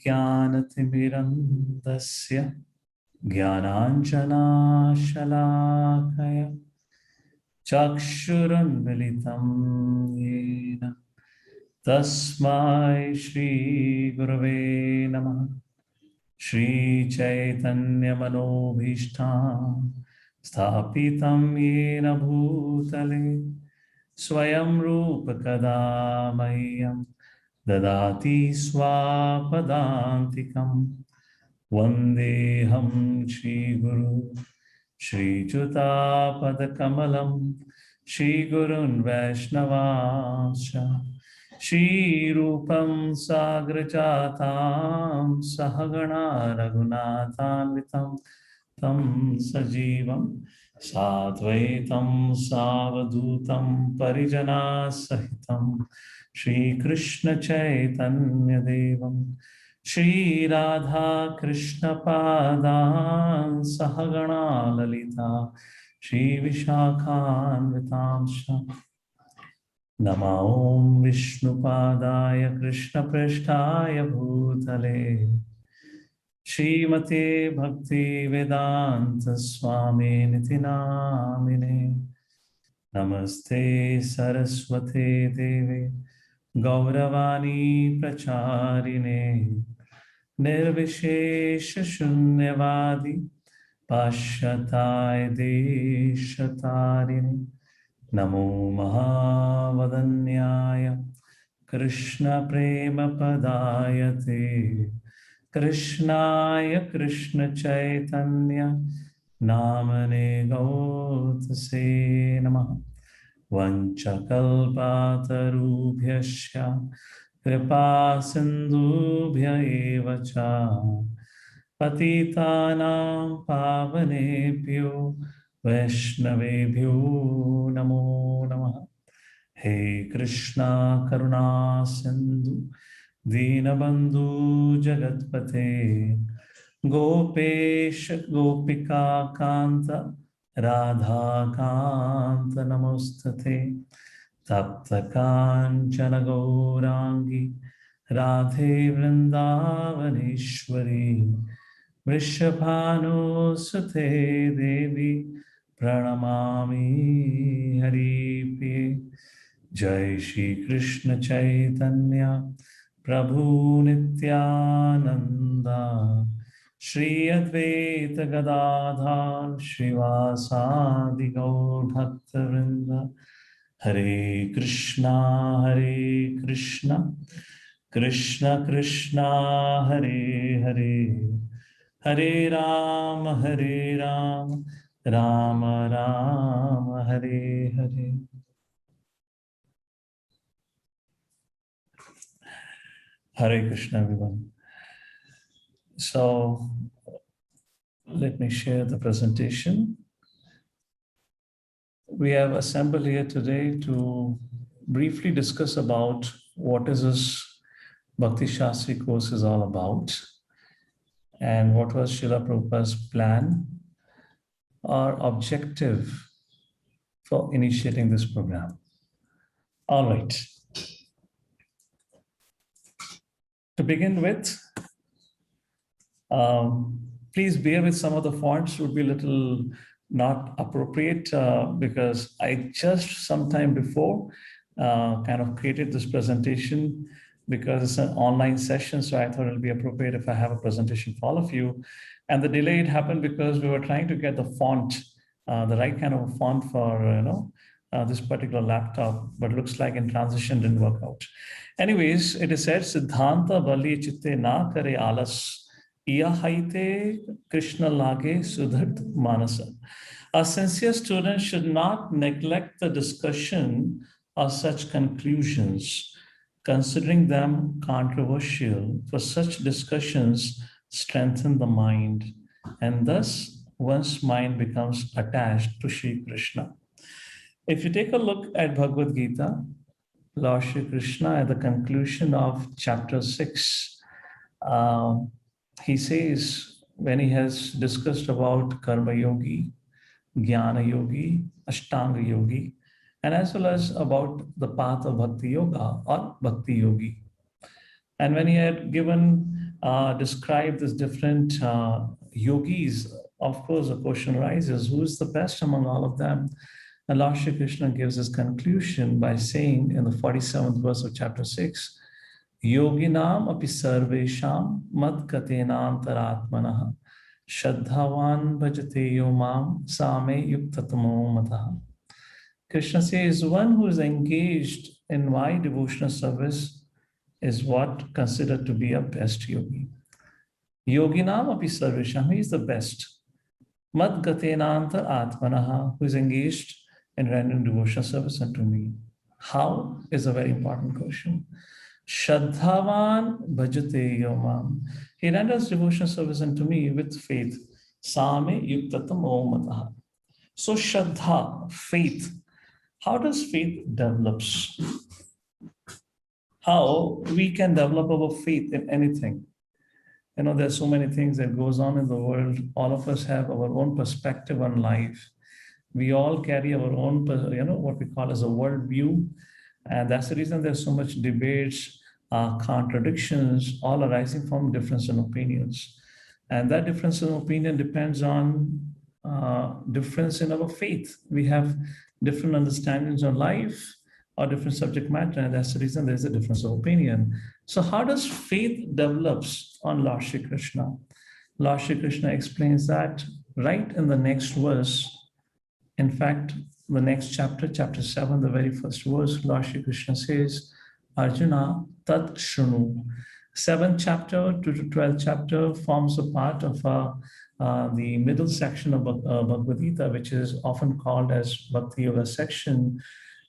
ज्ञानतिमिरन्धस्य ज्ञानाञ्जनाशलाकया चक्षुरुन्मिलितं येन तस्मै श्रीगुरवे नमः। श्रीचैतन्यमनोभीष्टां स्थापितं येन भूतले स्वयं रूपकदा मह्यं ददाति स्वापदान्तिकं। वन्देऽहं श्रीगुरु श्रीयुतापदकमलं श्रीगुरुन् वैष्णवांश्च श्रीरूपं साग्रजातां सहगणा रघुनाथान्वितं तं सजीवं साद्वैतं सावधूतं परिजनासहितं श्रीकृष्णचैतन्यदेवं श्रीराधा कृष्णपादान् सहगणा ललिता श्रीविशाखान्वितांश्च। नमो विष्णुपादाय कृष्णपृष्ठाय भूतले श्रीमते भक्ति वेदांत स्वामिनिति नामिने। नमस्ते सरस्वते देवे गौरवाणी प्रचारिणे निर्विशेष शून्यवादी पाश्चात्य देशतारिणे। नमो महावदन्याय कृष्ण प्रेम पदायते कृष्णाय कृष्ण चैतन्य नामने गौतसे नमः। वंशकल्पातरुभ्यश्च कृपा सिन्धुभ्य एव च पतितानां पावनेभ्यो वैष्णवेभ्यो नमो नमः। हे कृष्णा करुणा सिंधु दीनबंधु जगत्पते गोपेश गोपिका कांत राधा कांत नमोस्तुते। तप्त कांचन गौरांगी राधे वृंदावनेश्वरी वृषभानुसुते देवी प्रणमामि हरिप्रिये। जय श्री कृष्ण चैतन्य प्रभु नित्यानंदा श्री अद्वैत गदाधर श्रीवासादि गौर भक्तवृंद। हरे Krishna Krishna Krishna Hare Hare Hare Ram Ram Ram Hare Hare. Hare Krishna everyone. So let me share the presentation. We have assembled here today to briefly discuss about what is this Bhakti Shastri course is all about and what was Srila Prabhupada's plan or objective for initiating this program. All right. To begin with, please bear with some of the fonts would be a little not appropriate because I just sometime before kind of created this presentation because it's an online session. So I thought it'll be appropriate if I have a presentation for all of you. And the delay it happened because we were trying to get the font, the right kind of font for, this particular laptop, but looks like in transition didn't work out. Anyways, it is said, Siddhanta bali chitte na kare alas, iya haite Krishna lage sudhat manasa. A sincere student should not neglect the discussion of such conclusions, considering them controversial, for such discussions strengthen the mind, and thus one's mind becomes attached to Shri Krishna. If you take a look at Bhagavad Gita, Lord Shri Krishna at the conclusion of chapter 6, he says, when he has discussed about Karma Yogi, Jnana Yogi, Ashtanga Yogi, and as well as about the path of Bhakti Yoga or Bhakti Yogi. And when he had given describe these different yogis, of course, the question arises, who is the best among all of them? And Lord Shri Krishna gives his conclusion by saying in the 47th verse of chapter 6, Yoginam api sarvesham mad katenantaratmanah Shraddhavan bhajate yomam same yuktatamo matah. Krishna says, one who is engaged in my devotional service is what considered to be a best yogi. Yoginam api sarvesham, he is the best. Mad gatenanta atmanaha, who is engaged in rendering devotional service unto me. How is a very important question. Shraddhavan bhajate yomam. He renders devotional service unto me with faith. Same yuktatam omataha. So Shraddha, faith. How does faith develops? How we can develop our faith in anything? You know, there's so many things that goes on in the world. All of us have our own perspective on life. We all carry our own, what we call as a worldview. And that's the reason there's so much debates, contradictions, all arising from difference in opinions. And that difference in opinion depends on difference in our faith. We have different understandings on life or different subject matter, and that's the reason there's a difference of opinion. So how does faith develops on Lord Shri Krishna? Lord Shri Krishna explains that right in the next verse. In fact, the next chapter, chapter 7, the very first verse, Lord Shri Krishna says, Arjuna tat shrunu. 7th chapter to 12th chapter forms a part of the middle section of Bhagavad Gita, which is often called as Bhakti Yoga section.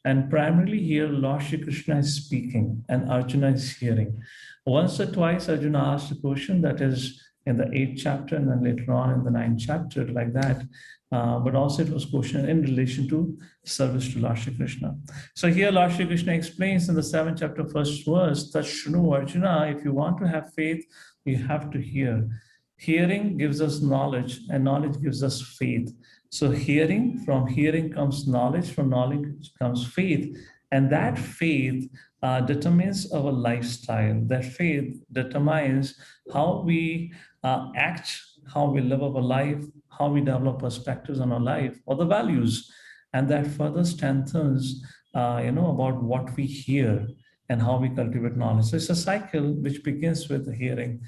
And primarily here, Lord Shri Krishna is speaking and Arjuna is hearing. Once or twice, Arjuna asked a question that is in the 8th chapter and then later on in the 9th chapter, like that. But also it was questioned in relation to service to Lord Shri Krishna. So here Lord Shri Krishna explains in the 7th chapter, first verse, Tashrunu Arjuna, if you want to have faith, you have to hear. Hearing gives us knowledge and knowledge gives us faith. So from hearing comes knowledge, from knowledge comes faith. And that faith determines our lifestyle. That faith determines how we act, how we live our life, how we develop perspectives on our life or the values. And that further strengthens, about what we hear and how we cultivate knowledge. So it's a cycle which begins with the hearing.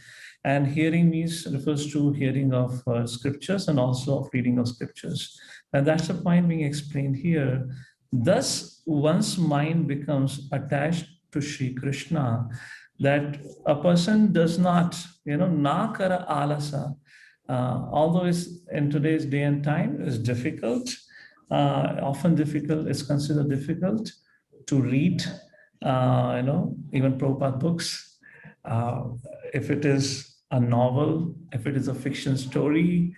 And hearing refers to hearing of scriptures and also of reading of scriptures. And that's the point being explained here. Thus, one's mind becomes attached to Shri Krishna, that a person does not, na kara alasa, although it's in today's day and time is difficult, often difficult, it's considered difficult to read, even Prabhupada books. If it is a novel, if it is a fiction story,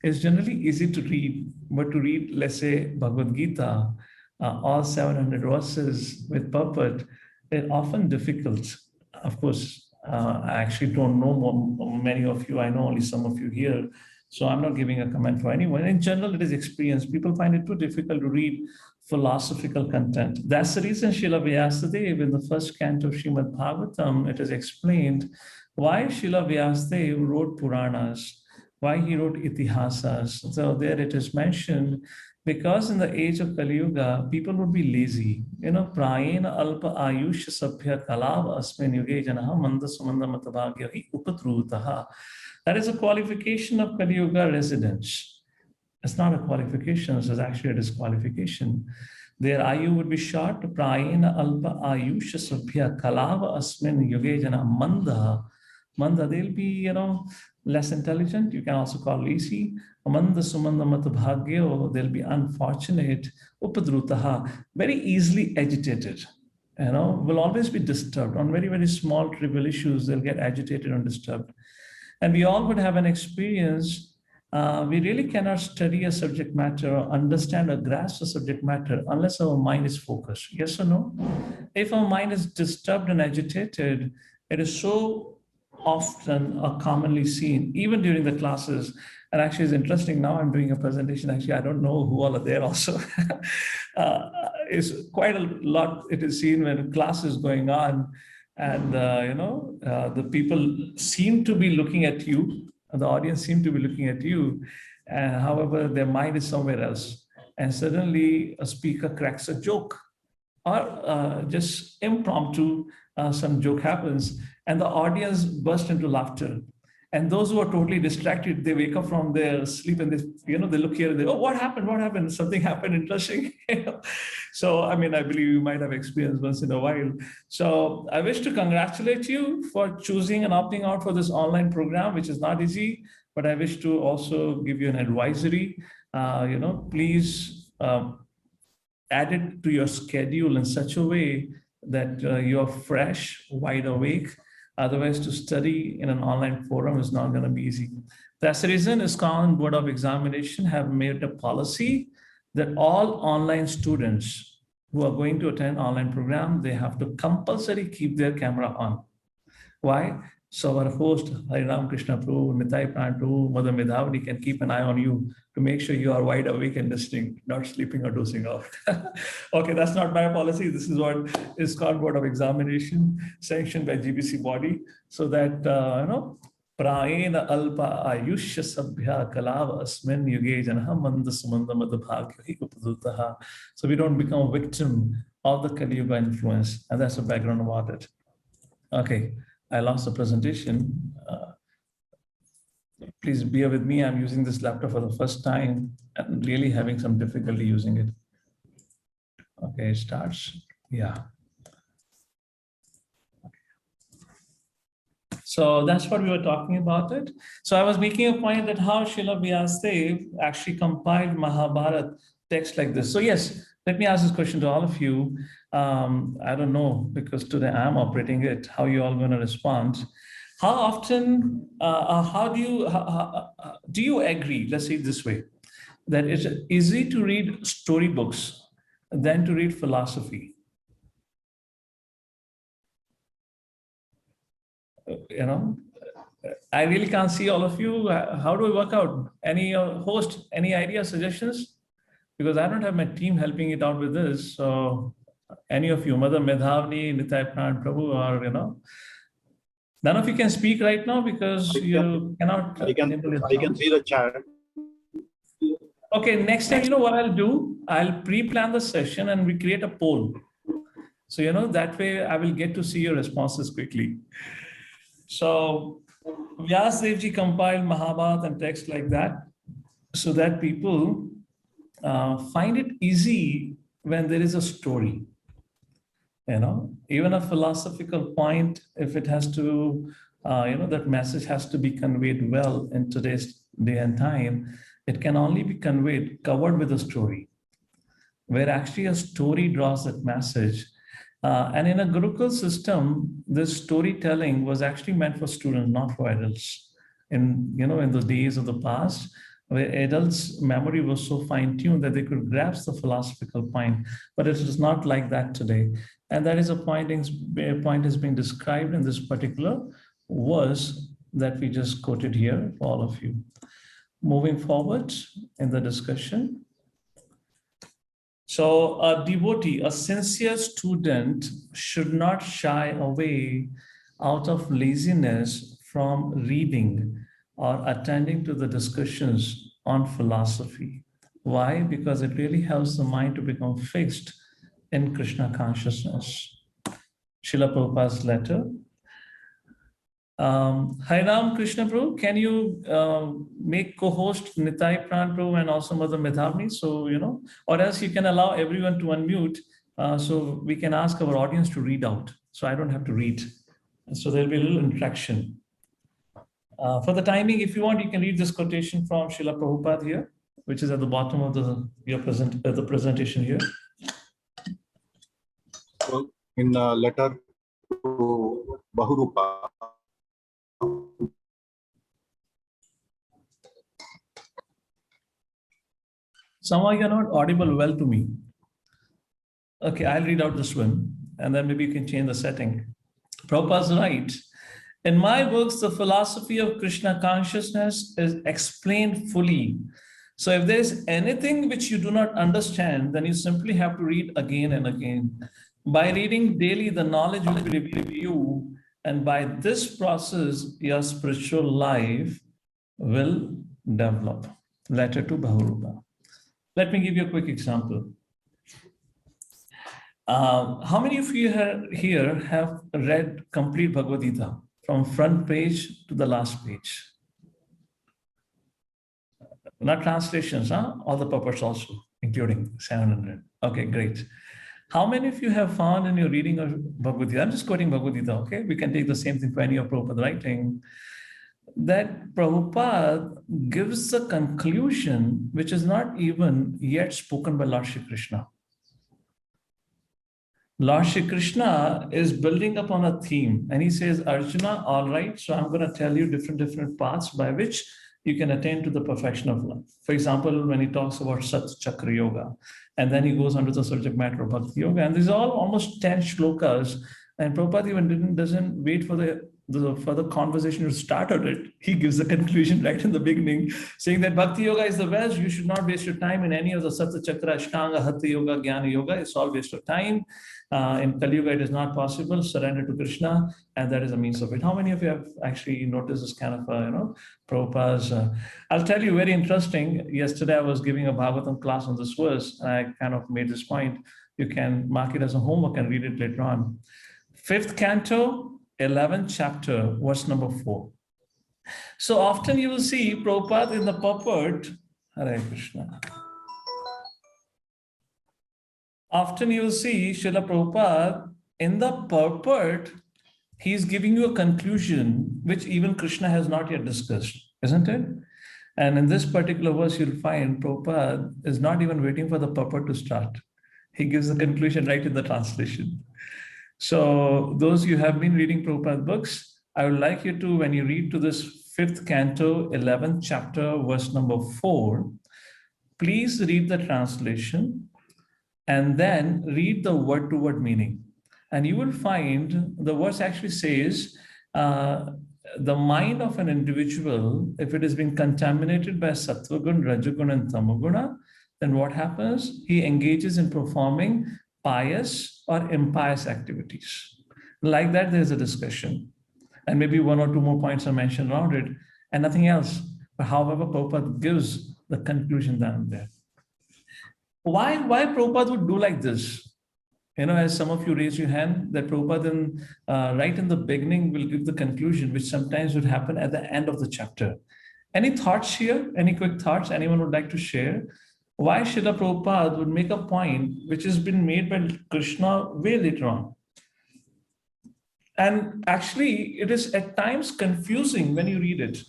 it's generally easy to read. But to read, let's say, Bhagavad Gita, all 700 verses with purport, it's often difficult. Of course, I actually don't know many of you. I know only some of you here. So I'm not giving a comment for anyone. In general, it is experience. People find it too difficult to read philosophical content. That's the reason Srila Vyasadeva, in the first canto of Srimad Bhagavatam, it is explained why Srila Vyasadeva wrote Puranas, why he wrote Itihasas. So there it is mentioned, because in the age of Kali Yuga, people would be lazy. Prayena alpa ayush sabhya kalava asmin yuge janaha manda sumanda matabhagyahi upatrutaha. That is a qualification of Kali Yuga residents. It's not a qualification, it's actually a disqualification. Their ayu would be short. Prayena alpa ayush sabhya kalava asmin yuge jana manda. Manda, they'll be, less intelligent. You can also call lazy. Amanda sumanda matabhagyo, they'll be unfortunate. Upadrutaha, very easily agitated. Will always be disturbed. On very, very small trivial issues, they'll get agitated and disturbed. And we all would have an experience. We really cannot study a subject matter or understand or grasp a subject matter unless our mind is focused. Yes or no? If our mind is disturbed and agitated, it is so often or commonly seen, even during the classes. And actually, it's interesting. Now I'm doing a presentation. Actually, I don't know who all are there also. It's quite a lot. It is seen when class is going on. And, the people seem to be looking at you, the audience seem to be looking at you. However, their mind is somewhere else. And suddenly a speaker cracks a joke, or just impromptu, some joke happens, and the audience burst into laughter. And those who are totally distracted, they wake up from their sleep and they look here and they, oh, what happened? What happened? Something happened interesting. So, I mean, I believe you might have experienced once in a while. So I wish to congratulate you for choosing and opting out for this online program, which is not easy, but I wish to also give you an advisory. Please add it to your schedule in such a way that you're fresh, wide awake. Otherwise, to study in an online forum is not going to be easy. That's the reason ISKCON Board of Examination have made a policy that all online students who are going to attend online program, they have to compulsory keep their camera on. Why? So our host, Harinam Krishna Prabhu, Nitai Pran Prabhu, Mother Medhavani can keep an eye on you to make sure you are wide awake and listening, not sleeping or dozing off. Okay, that's not my policy. This is what ISKCON Board of Examination sanctioned by GBC body, so that, Praena alpa ayushya sabhya kalava asmin yuge janha manda sumanda madhabhagya upadutaha. So we don't become a victim of the Kali Yuga influence. And that's the background about it. Okay. I lost the presentation. Please bear with me. I'm using this laptop for the first time and really having some difficulty using it. Okay, it starts. Yeah. So that's what we were talking about it. So I was making a point that how Srila Vyasadeva actually compiled Mahabharata text like this. So yes, let me ask this question to all of you. I don't know, because today I'm operating it, how you all going to respond. How often, do you agree, let's say it this way, that it's easy to read storybooks than to read philosophy? I really can't see all of you. How do we work out? Any host, any ideas, suggestions? Because I don't have my team helping it out with this. So any of you, Mother Medhavani, Nitai Pran Prabhu, or, none of you can speak right now because you cannot. I can see the chat. Okay, next time, what I'll do? I'll pre-plan the session and we create a poll. So, that way I will get to see your responses quickly. So Vyasadeva ji compiled Mahabharata and text like that, so that people find it easy when there is a story. Even a philosophical point, if it has to, that message has to be conveyed well in today's day and time, it can only be covered with a story, where actually a story draws that message. And in a Gurukul system, this storytelling was actually meant for students, not for adults. In the days of the past, where adults' memory was so fine-tuned that they could grasp the philosophical point, but it is not like that today. And that is a point is being described in this particular verse that we just quoted here for all of you. Moving forward in the discussion. So a devotee, a sincere student should not shy away out of laziness from reading or attending to the discussions on philosophy. Why? Because it really helps the mind to become fixed in Krishna consciousness. Srila Prabhupada's letter. Harinam Krishna Prabhu, can you make co-host Nitai Pran Prabhu and also Mother Medhavani? So, or else you can allow everyone to unmute so we can ask our audience to read out. So I don't have to read. So there'll be a little interaction. For the timing, if you want, you can read this quotation from Srila Prabhupada here, which is at the bottom of the presentation here. So in the letter to Bahurupa, somehow you're not audible well to me. Okay, I'll read out this one, and then maybe you can change the setting. Prabhupada's right. In my books, the philosophy of Krishna consciousness is explained fully. So if there's anything which you do not understand, then you simply have to read again and again. By reading daily, the knowledge will be revealed to you, and by this process, your spiritual life will develop. Letter to Bahurupa. Let me give you a quick example. How many of you here have read complete Bhagavad Gita from front page to the last page? Not translations, huh? All the purports also, including 700. Okay, great. How many of you have found in your reading of Bhagavad Gita, I'm just quoting Bhagavad Gita, okay? We can take the same thing for any of Prabhupada's writing, that Prabhupada gives a conclusion which is not even yet spoken by Lord Shri Krishna. Lord Shri Krishna is building upon a theme and he says, Arjuna, all right, so I'm going to tell you different paths by which you can attain to the perfection of life. For example, when he talks about Sat Chakra Yoga, and then he goes on to the subject matter of Bhakti Yoga, and these are all almost 10 shlokas, and Prabhupada even doesn't wait for the conversation to start on it. He gives the conclusion right in the beginning, saying that Bhakti Yoga is the best. You should not waste your time in any of the Satya Chakra, Ashtanga, Hatha Yoga, Jnana Yoga. It's all waste of time. In Kali Yuga, it is not possible. Surrender to Krishna, and that is a means of it. How many of you have actually noticed this kind of, Prabhupada's? I'll tell you, very interesting. Yesterday, I was giving a Bhagavatam class on this verse, and I kind of made this point. You can mark it as a homework and read it later on. 5th canto, 11th chapter, verse number 4. So often you will see Prabhupada in the purport, Hare Krishna. Often you will see Srila Prabhupada in the purport, he's giving you a conclusion which even Krishna has not yet discussed, isn't it? And in this particular verse, you'll find Prabhupada is not even waiting for the purport to start. He gives the conclusion right in the translation. So those you have been reading Prabhupada books, I would like you to, when you read to this 5th canto, 11th chapter, verse number 4, please read the translation and then read the word-to-word meaning. And you will find the verse actually says, the mind of an individual, if it has been contaminated by Sattvagun, Rajagun, and Tamaguna, then what happens? He engages in performing pious or impious activities. Like that, there's a discussion. And maybe 1 or 2 more points are mentioned around it, and nothing else. But however, Prabhupada gives the conclusion down there. Why Prabhupada would do like this? As some of you raise your hand, that Prabhupada right in the beginning will give the conclusion, which sometimes would happen at the end of the chapter. Any thoughts here? Any quick thoughts anyone would like to share? Why Srila Prabhupada would make a point which has been made by Krishna way later on? And actually, it is at times confusing when you read it.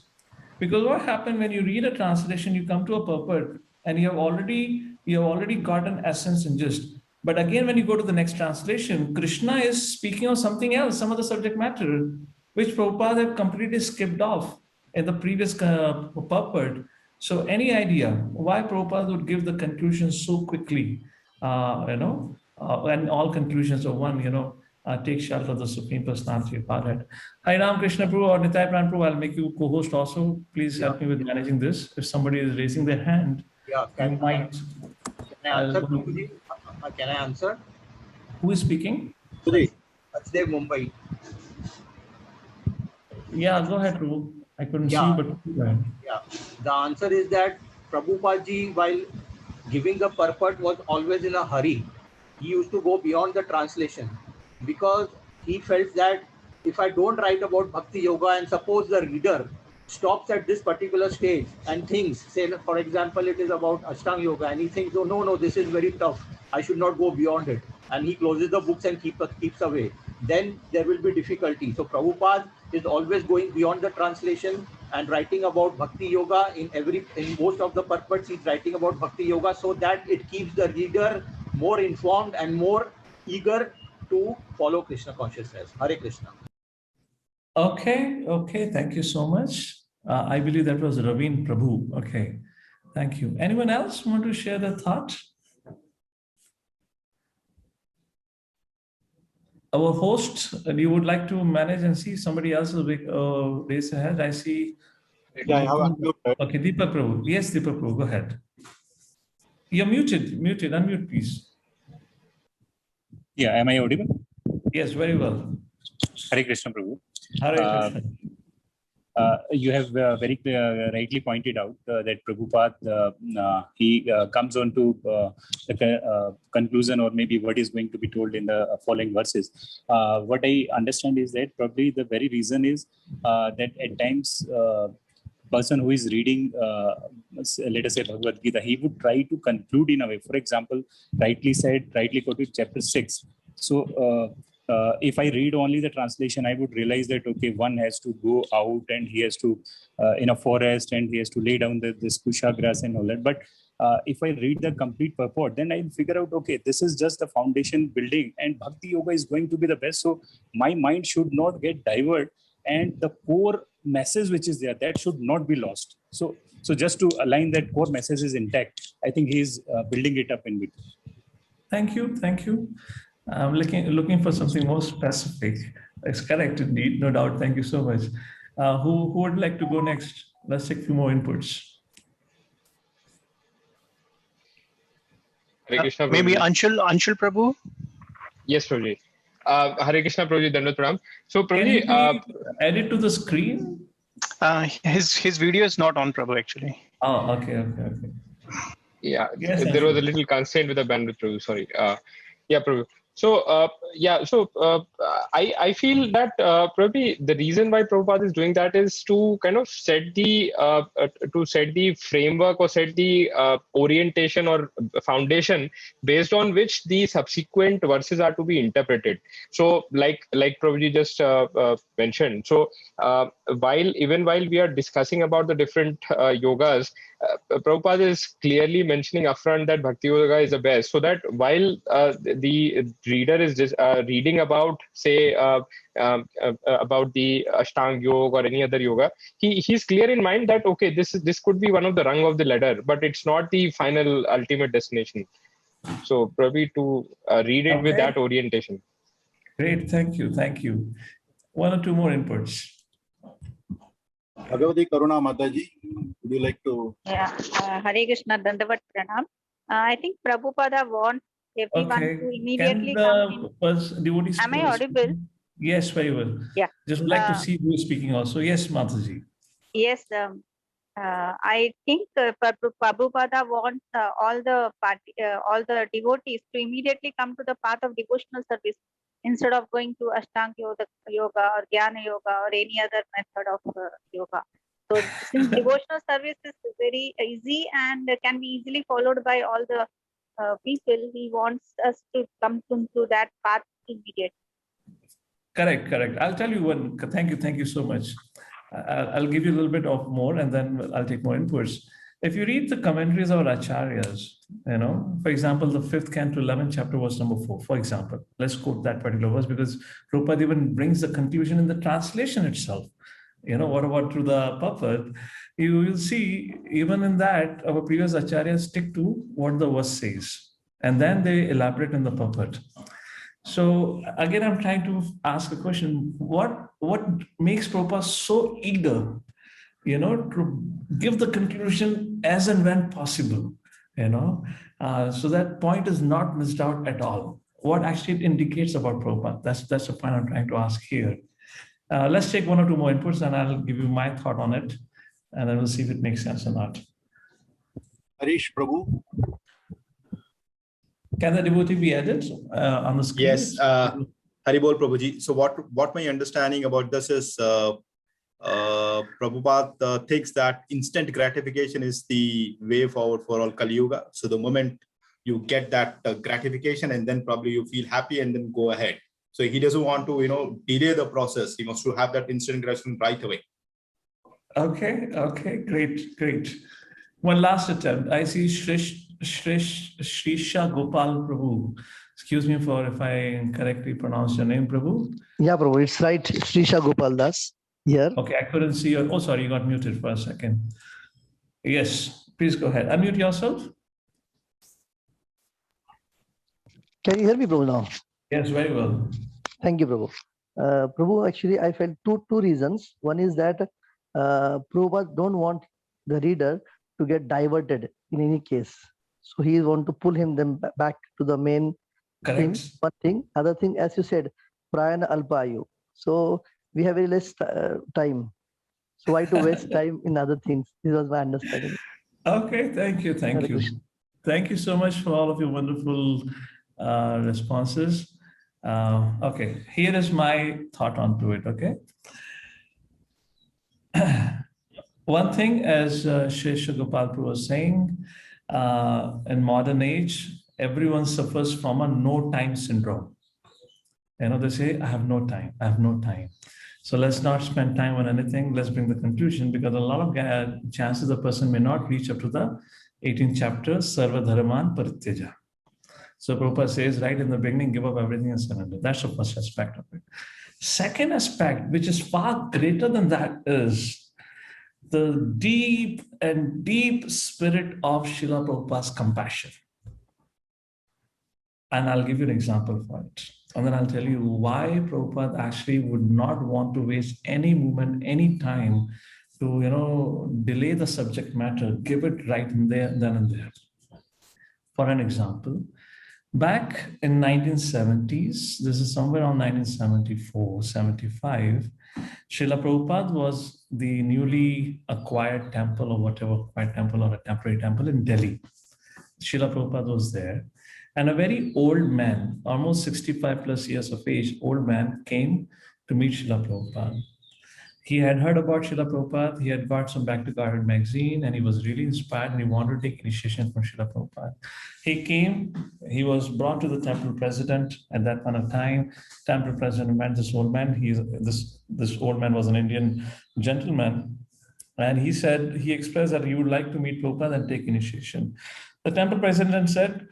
Because what happened when you read a translation, you come to a purport and you have already got an essence and gist. But again, when you go to the next translation, Krishna is speaking of something else, some other subject matter, which Prabhupada had completely skipped off in the previous purport. So any idea why Prabhupada would give the conclusion so quickly, and all conclusions are one, take shelter of the Supreme Personality of Godhead. Hi Ram Krishna Prabhu or Nitai Pran Prabhu, I'll make you co-host also. Please help me with managing this. If somebody is raising their hand, can I answer? Can I answer? Who is speaking? Today, Mumbai. Yeah, go ahead, Prabhu. I couldn't see you, but go ahead. Yeah, the answer is that Prabhupada ji, while giving the purport, was always in a hurry. He used to go beyond the translation because he felt that if I don't write about Bhakti Yoga and suppose the reader stops at this particular stage and thinks, say for example, it is about Ashtanga Yoga, and he thinks, oh no, this is very tough, I should not go beyond it, and he closes the books and keeps away, then there will be difficulty. So Prabhupada is always going beyond the translation and writing about Bhakti Yoga. In most of the purports, he's writing about Bhakti Yoga so that it keeps the reader more informed and more eager to follow Krishna consciousness. Hare Krishna. Okay, thank you so much. I believe that was Raveen Prabhu. Okay, thank you. Anyone else want to share their thought? Our host, you would like to manage and see somebody else will raise their hand. I see. Yeah, I have unmuted. Okay, Deepak Prabhu. Yes, Deepak Prabhu, go ahead. You're muted, unmute please. Yeah, am I audible? Yes, very well. Hare Krishna, Prabhu. Hare Krishna. You have very rightly pointed out that Prabhupada, he comes on to the conclusion, or maybe what is going to be told in the following verses. What I understand is that probably the very reason is that at times person who is reading, let us say Bhagavad Gita, he would try to conclude in a way. For example, rightly quoted chapter 6. So if I read only the translation, I would realize that, okay, one has to go out and he has to, in a forest, and he has to lay down this kusha grass and all that. But if I read the complete purport, then I'll figure out, okay, this is just the foundation building and Bhakti Yoga is going to be the best. So my mind should not get diverted, and the core message which is there, that should not be lost. So just to align that core message is intact, I think he's building it up in between. Thank you. I'm looking for something more specific. It's correct indeed, no doubt. Thank you so much. Who would like to go next? Let's take a few more inputs. Hare Krishna, maybe Prabhuji. Anshul Prabhu. Yes, Prabhuji. Hare Krishna, Prabhuji, Dandavat Pranam. So, Can you Prabhuji, add it to the screen? His video is not on, Prabhu, actually. Oh, okay. yeah, Yes, there was a Anshul. little constraint with the bandwidth, Prabhu. Sorry. Yeah, Prabhu. So, I feel that probably the reason why Prabhupada is doing that is to kind of set the framework, or set the orientation or foundation based on which the subsequent verses are to be interpreted. So, like Prabhuji just mentioned. So, while we are discussing about the different yogas, Prabhupada is clearly mentioning upfront that Bhakti Yoga is the best, so that while the reader is just reading about, say, about the Ashtanga Yoga or any other yoga, he's clear in mind that, okay, this could be one of the rung of the ladder, but it's not the final ultimate destination. So probably to read it with that orientation. Great, thank you. One or two more inputs. Bhagavati Karuna Mataji, would you like to? Yeah, Hare Krishna, Dandavat Pranam. I think Prabhupada wants everyone to immediately come in. Devotees. Am I audible? Yes, very well. Yeah. Just would like to see who is speaking also. Yes, Mataji. Yes, I think Prabhupada wants all the devotees to immediately come to the path of devotional service instead of going to Ashtanga yoga or Jnana yoga or any other method of yoga. So since devotional service is very easy and can be easily followed by all the people, he wants us to come to that path immediately. Correct. I'll tell you one. Thank you so much. I'll give you a little bit of more, and then I'll take more inputs. If you read the commentaries of our acharyas, for example, the 5th canto, 11th chapter, verse number 4, for example, let's quote that particular verse, because Prabhupada even brings the conclusion in the translation itself. What about through the purport? You will see, even in that, our previous acharyas stick to what the verse says, and then they elaborate in the purport. So again, I'm trying to ask a question: what makes Prabhupada so eager, to give the conclusion as and when possible, so that point is not missed out at all? What actually it indicates about Prabhupada? That's the point I'm trying to ask here. Let's take one or two more inputs, and I'll give you my thought on it, and then we'll see if it makes sense or not. Harish Prabhu. Can the devotee be added on the screen? Yes, Haribol Prabhuji. So what my understanding about this is, Prabhupada thinks that instant gratification is the way forward for all Kali Yuga. So the moment you get that gratification, and then probably you feel happy and then go ahead. So he doesn't want to, delay the process. He wants to have that instant gratification right away. Okay, great. One last attempt. I see Shrisha Gopal Prabhu. Excuse me for if I incorrectly pronounce your name, Prabhu. Yeah, Prabhu, it's right. Shrisha Gopal Das here. Okay, I couldn't see your. Oh, sorry, you got muted for a second. Yes, please go ahead. Unmute yourself. Can you hear me, Prabhu, now? Yes, very well. Thank you, Prabhu. Prabhu, actually, I felt two reasons. One is that Prabhupada don't want the reader to get diverted in any case. So he want to pull them back to the main Correct. One thing. Other thing, as you said, prayana alpayu. So we have very less time. So why to waste time in other things? This was my understanding. Okay, thank you. Thank Hare you. Krishna. Thank you so much for all of your wonderful responses. Okay, here is my thought onto it. Okay. One thing, as Shri Gopal Prabhu was saying, in modern age, everyone suffers from a no time syndrome. You know, they say, I have no time, I have no time. So let's not spend time on anything. Let's bring the conclusion, because a lot of chances the person may not reach up to the 18th chapter, Sarva Dharman Parityaja. So Prabhupada says right in the beginning, give up everything and surrender. That's the first aspect of it. Second aspect, which is far greater than that, is the deep and deep spirit of Srila Prabhupada's compassion. And I'll give you an example for it. And then I'll tell you why Prabhupada actually would not want to waste any moment, any time to, you know, delay the subject matter, give it right in there, then and there. For an example, back in 1970s, this is somewhere around 1974, 75, Srila Prabhupada was the newly acquired temple or whatever, acquired temple or a temporary temple in Delhi. Srila Prabhupada was there. And a very old man, almost 65 plus years of age, old man came to meet Srila Prabhupada. He had heard about Srila Prabhupada. He had got some Back to Garden magazine and he was really inspired and he wanted to take initiation from Srila Prabhupada. He came, he was brought to the temple president at that point of time. Temple president met this old man. This old man was an Indian gentleman. And he said, he expressed that he would like to meet Prabhupada and take initiation. The temple president said,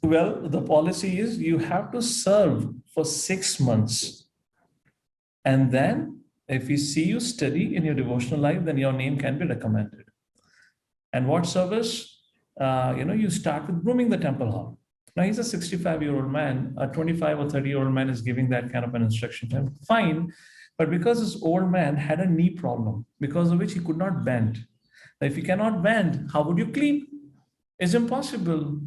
well, the policy is you have to serve for 6 months. And then if we see you steady in your devotional life, then your name can be recommended. And what service? You start with grooming the temple hall. Now he's a 65-year-old man, a 25 or 30-year-old man is giving that kind of an instruction to him. Fine. But because this old man had a knee problem, because of which he could not bend. Now, if he cannot bend, how would you clean? It's impossible.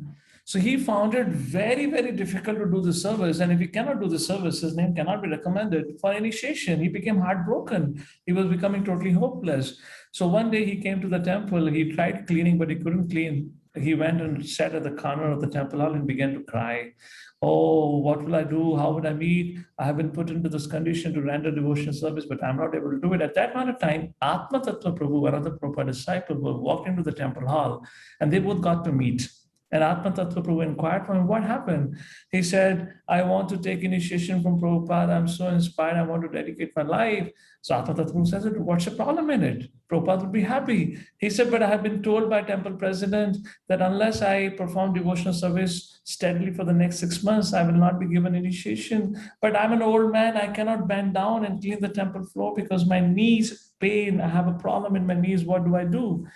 So he found it very, very difficult to do the service. And if he cannot do the service, his name cannot be recommended for initiation. He became heartbroken. He was becoming totally hopeless. So one day he came to the temple. He tried cleaning, but he couldn't clean. He went and sat at the corner of the temple hall and began to cry. Oh, what will I do? How would I meet? I have been put into this condition to render devotional service, but I'm not able to do it. At that point of time, Atma Tattva Prabhu, one of the Prabhupada disciples, walked into the temple hall and they both got to meet. And Atma Tattva Prabhu inquired from him, what happened? He said, I want to take initiation from Prabhupada. I'm so inspired. I want to dedicate my life. So Atma Tattva Prabhu says, what's the problem in it? Prabhupada would be happy. He said, but I have been told by temple president that unless I perform devotional service steadily for the next 6 months, I will not be given initiation. But I'm an old man. I cannot bend down and clean the temple floor because my knees pain. I have a problem in my knees. What do I do?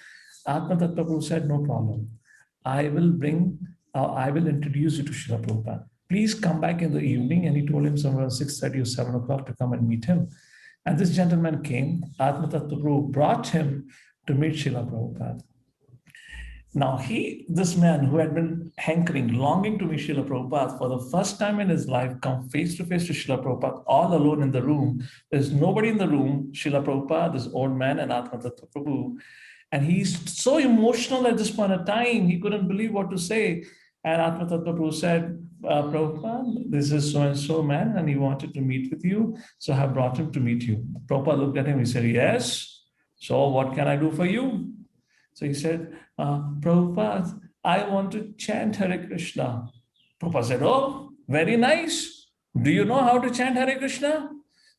Atma Tattva Prabhu said, no problem. I will introduce you to Srila Prabhupada. Please come back in the evening. And he told him somewhere 6:30 or 7 o'clock to come and meet him. And this gentleman came. Atma Tattva Prabhu brought him to meet Srila Prabhupada. Now this man who had been hankering, longing to meet Srila Prabhupada for the first time in his life, come face to face to Srila Prabhupada, all alone in the room. There's nobody in the room, Srila Prabhupada, this old man and Atma Tattva Prabhu. And he's so emotional at this point of time, he couldn't believe what to say. And Atma Tattva Prabhu said, Prabhupada, this is so-and-so man, and he wanted to meet with you. So I have brought him to meet you. Prabhupada looked at him, he said, yes. So what can I do for you? So he said, Prabhupada, I want to chant Hare Krishna. Prabhupada said, oh, very nice. Do you know how to chant Hare Krishna?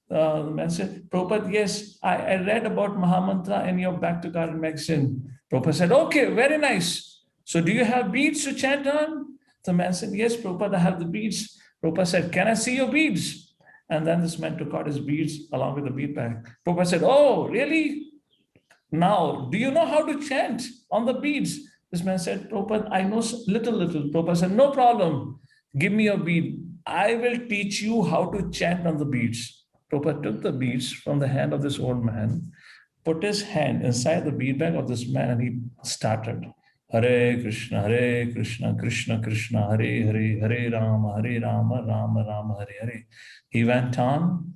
The man said, Prabhupada, yes, I read about Mahamantra in your Back to Garden magazine. Prabhupada said, okay, very nice. So do you have beads to chant on? The man said, yes, Prabhupada, I have the beads. Prabhupada said, can I see your beads? And then this man took out his beads along with the bead bag. Prabhupada said, oh, really? Now, do you know how to chant on the beads? This man said, Prabhupada, I know little. Prabhupada said, no problem. Give me your bead. I will teach you how to chant on the beads. Prabhupada took the beads from the hand of this old man, put his hand inside the bead bag of this man, and he started. Hare Krishna, Krishna Krishna, Hare Hare, Hare Rama, Rama Rama, Hare Hare. He went on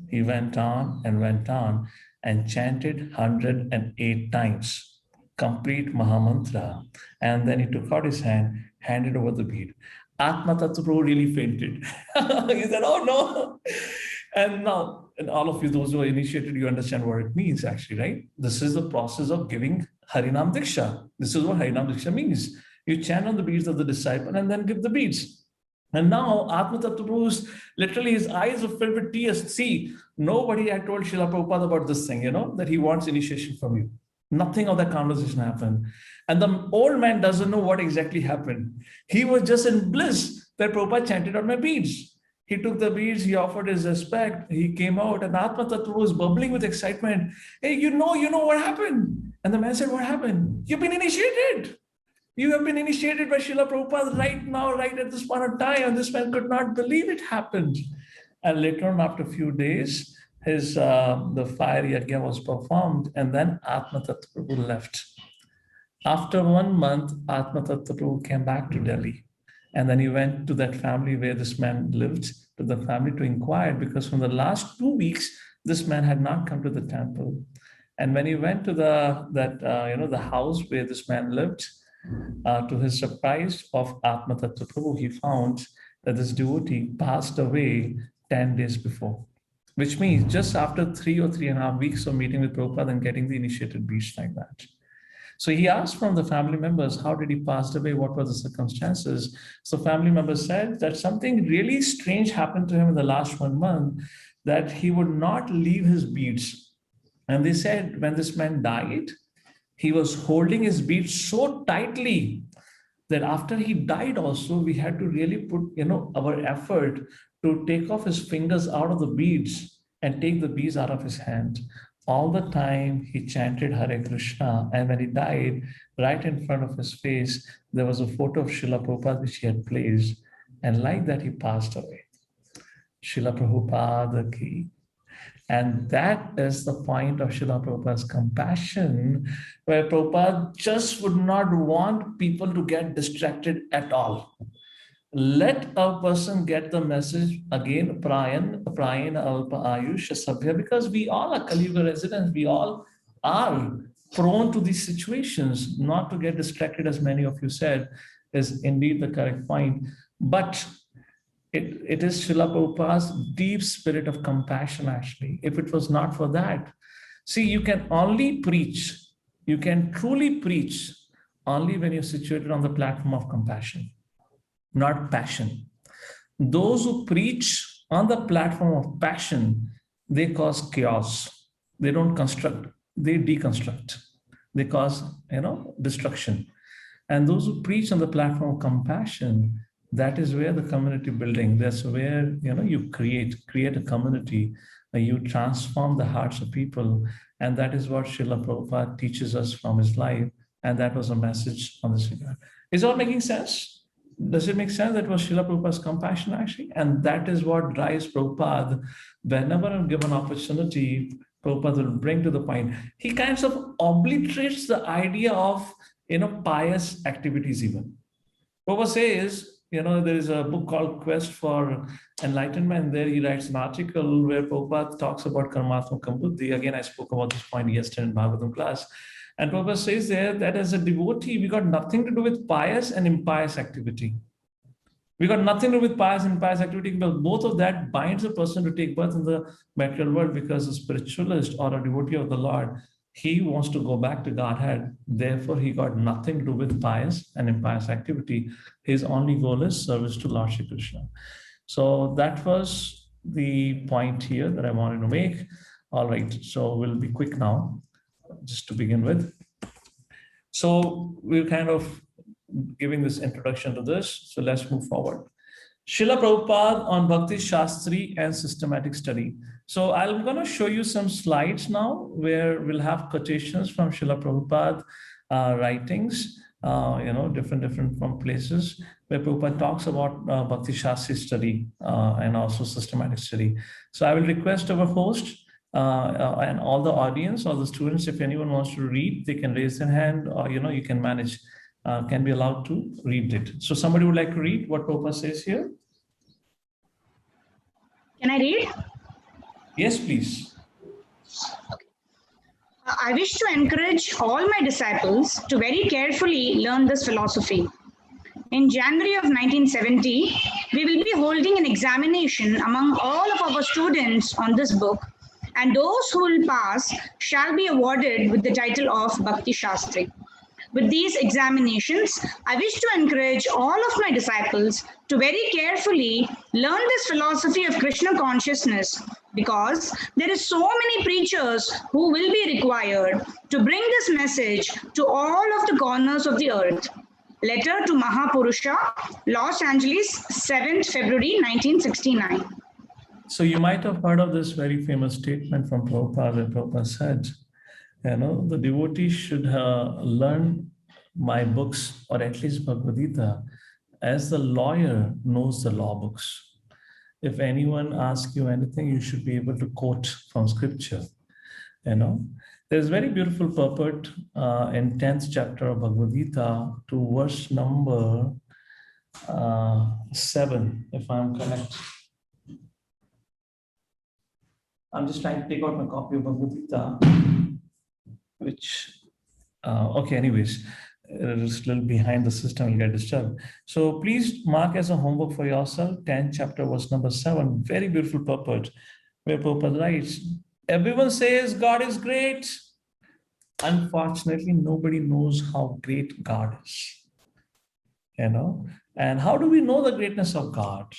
and chanted 108 times, complete Mahamantra. And then he took out his hand, handed over the bead. Atma Tattva really fainted. He said, oh no. And now, and all of you, those who are initiated, you understand what it means actually, right? This is the process of giving Harinam Diksha. This is what Harinam Diksha means. You chant on the beads of the disciple and then give the beads. And now Atma Tattva, literally his eyes are filled with tears. See, nobody had told Srila Prabhupada about this thing, that he wants initiation from you. Nothing of that conversation happened. And the old man doesn't know what exactly happened. He was just in bliss that Prabhupada chanted on my beads. He took the beads, he offered his respect, he came out, and Atma Tattva was bubbling with excitement. Hey, you know what happened? And the man said, what happened? You've been initiated. You have been initiated by Srila Prabhupada right now, right at this point of time. And this man could not believe it happened. And later on, after a few days, the fire yajna was performed, and then Atma Tattva left. After 1 month, Atma Tattva came back to Delhi. And then he went to that family where this man lived, to the family to inquire, because from the last 2 weeks, this man had not come to the temple. And when he went to the house where this man lived, to his surprise of Atma Tattva, he found that this devotee passed away 10 days before, which means just after 3 or 3.5 weeks of meeting with Prabhupada and getting the initiated beads like that. So he asked from the family members, how did he pass away? What were the circumstances? So family members said that something really strange happened to him in the last 1 month, that he would not leave his beads. And they said when this man died, he was holding his beads so tightly that after he died also, we had to really put, our effort to take off his fingers out of the beads and take the beads out of his hand. All the time he chanted Hare Krishna, and when he died, right in front of his face, there was a photo of Srila Prabhupada which he had placed, and like that he passed away. Srila Prabhupada ki. And that is the point of Srila Prabhupada's compassion, where Prabhupada just would not want people to get distracted at all. Let a person get the message again, Prayana Alpa Ayush Sabhya, because we all are Kali Yuga residents, we all are prone to these situations. Not to get distracted, as many of you said, is indeed the correct point. But it is Srila Prabhupada's deep spirit of compassion, actually. If it was not for that, see, you can only preach, you can truly preach only when you're situated on the platform of compassion, not passion. Those who preach on the platform of passion, they cause chaos. They don't construct, they deconstruct. They cause, destruction. And those who preach on the platform of compassion, that is where the community building, that's where, you create a community, you transform the hearts of people. And that is what Srila Prabhupada teaches us from his life. And that was a message on this regard. Is all making sense? Does it make sense? That was Srila Prabhupada's compassion, actually. And that is what drives Prabhupada. Whenever I'm given opportunity, Prabhupada will bring to the point. He kind of obliterates the idea of, pious activities even. Prabhupada says, there is a book called Quest for Enlightenment. There he writes an article where Prabhupada talks about Karmatmakam Buddhi. Again, I spoke about this point yesterday in Bhagavatam class. And Prabhupada says there that as a devotee, we got nothing to do with pious and impious activity. We got nothing to do with pious and impious activity, because both of that binds a person to take birth in the material world, because a spiritualist or a devotee of the Lord, he wants to go back to Godhead. Therefore, he got nothing to do with pious and impious activity. His only goal is service to Lord Shri Krishna. So that was the point here that I wanted to make. All right, so we'll be quick now, just to begin with. So we're kind of giving this introduction to this. So let's move forward. Srila Prabhupada on Bhakti, Shastri, and systematic study. So I'm going to show you some slides now where we'll have quotations from Srila Prabhupada writings, different from places where Prabhupada talks about Bhakti Shastri study and also systematic study. So I will request our host and all the audience, all the students, if anyone wants to read, they can raise their hand, or you can manage can be allowed to read it. So somebody would like to read what Prabhupada says here? Can I read? Yes, please. I wish to encourage all my disciples to very carefully learn this philosophy. In January of 1970, we will be holding an examination among all of our students on this book, and those who will pass shall be awarded with the title of Bhakti Shastri. With these examinations, I wish to encourage all of my disciples to very carefully learn this philosophy of Krishna consciousness, because there is so many preachers who will be required to bring this message to all of the corners of the earth. Letter to Mahapurusha, Los Angeles, 7th February 1969. So you might have heard of this very famous statement from Prabhupada, where Prabhupada said, the devotee should learn my books, or at least Bhagavad Gita, as the lawyer knows the law books. If anyone asks you anything, you should be able to quote from scripture. There's very beautiful purport in 10th chapter of Bhagavad Gita to verse number 7, if I'm correct. I'm just trying to take out my copy of Bhagavad Gita, which, okay, anyways, it's a little behind the system, will get disturbed. So please mark as a homework for yourself, 10th chapter, verse number 7, very beautiful purport, where Prabhupada writes, everyone says God is great. Unfortunately, nobody knows how great God is. And how do we know the greatness of God?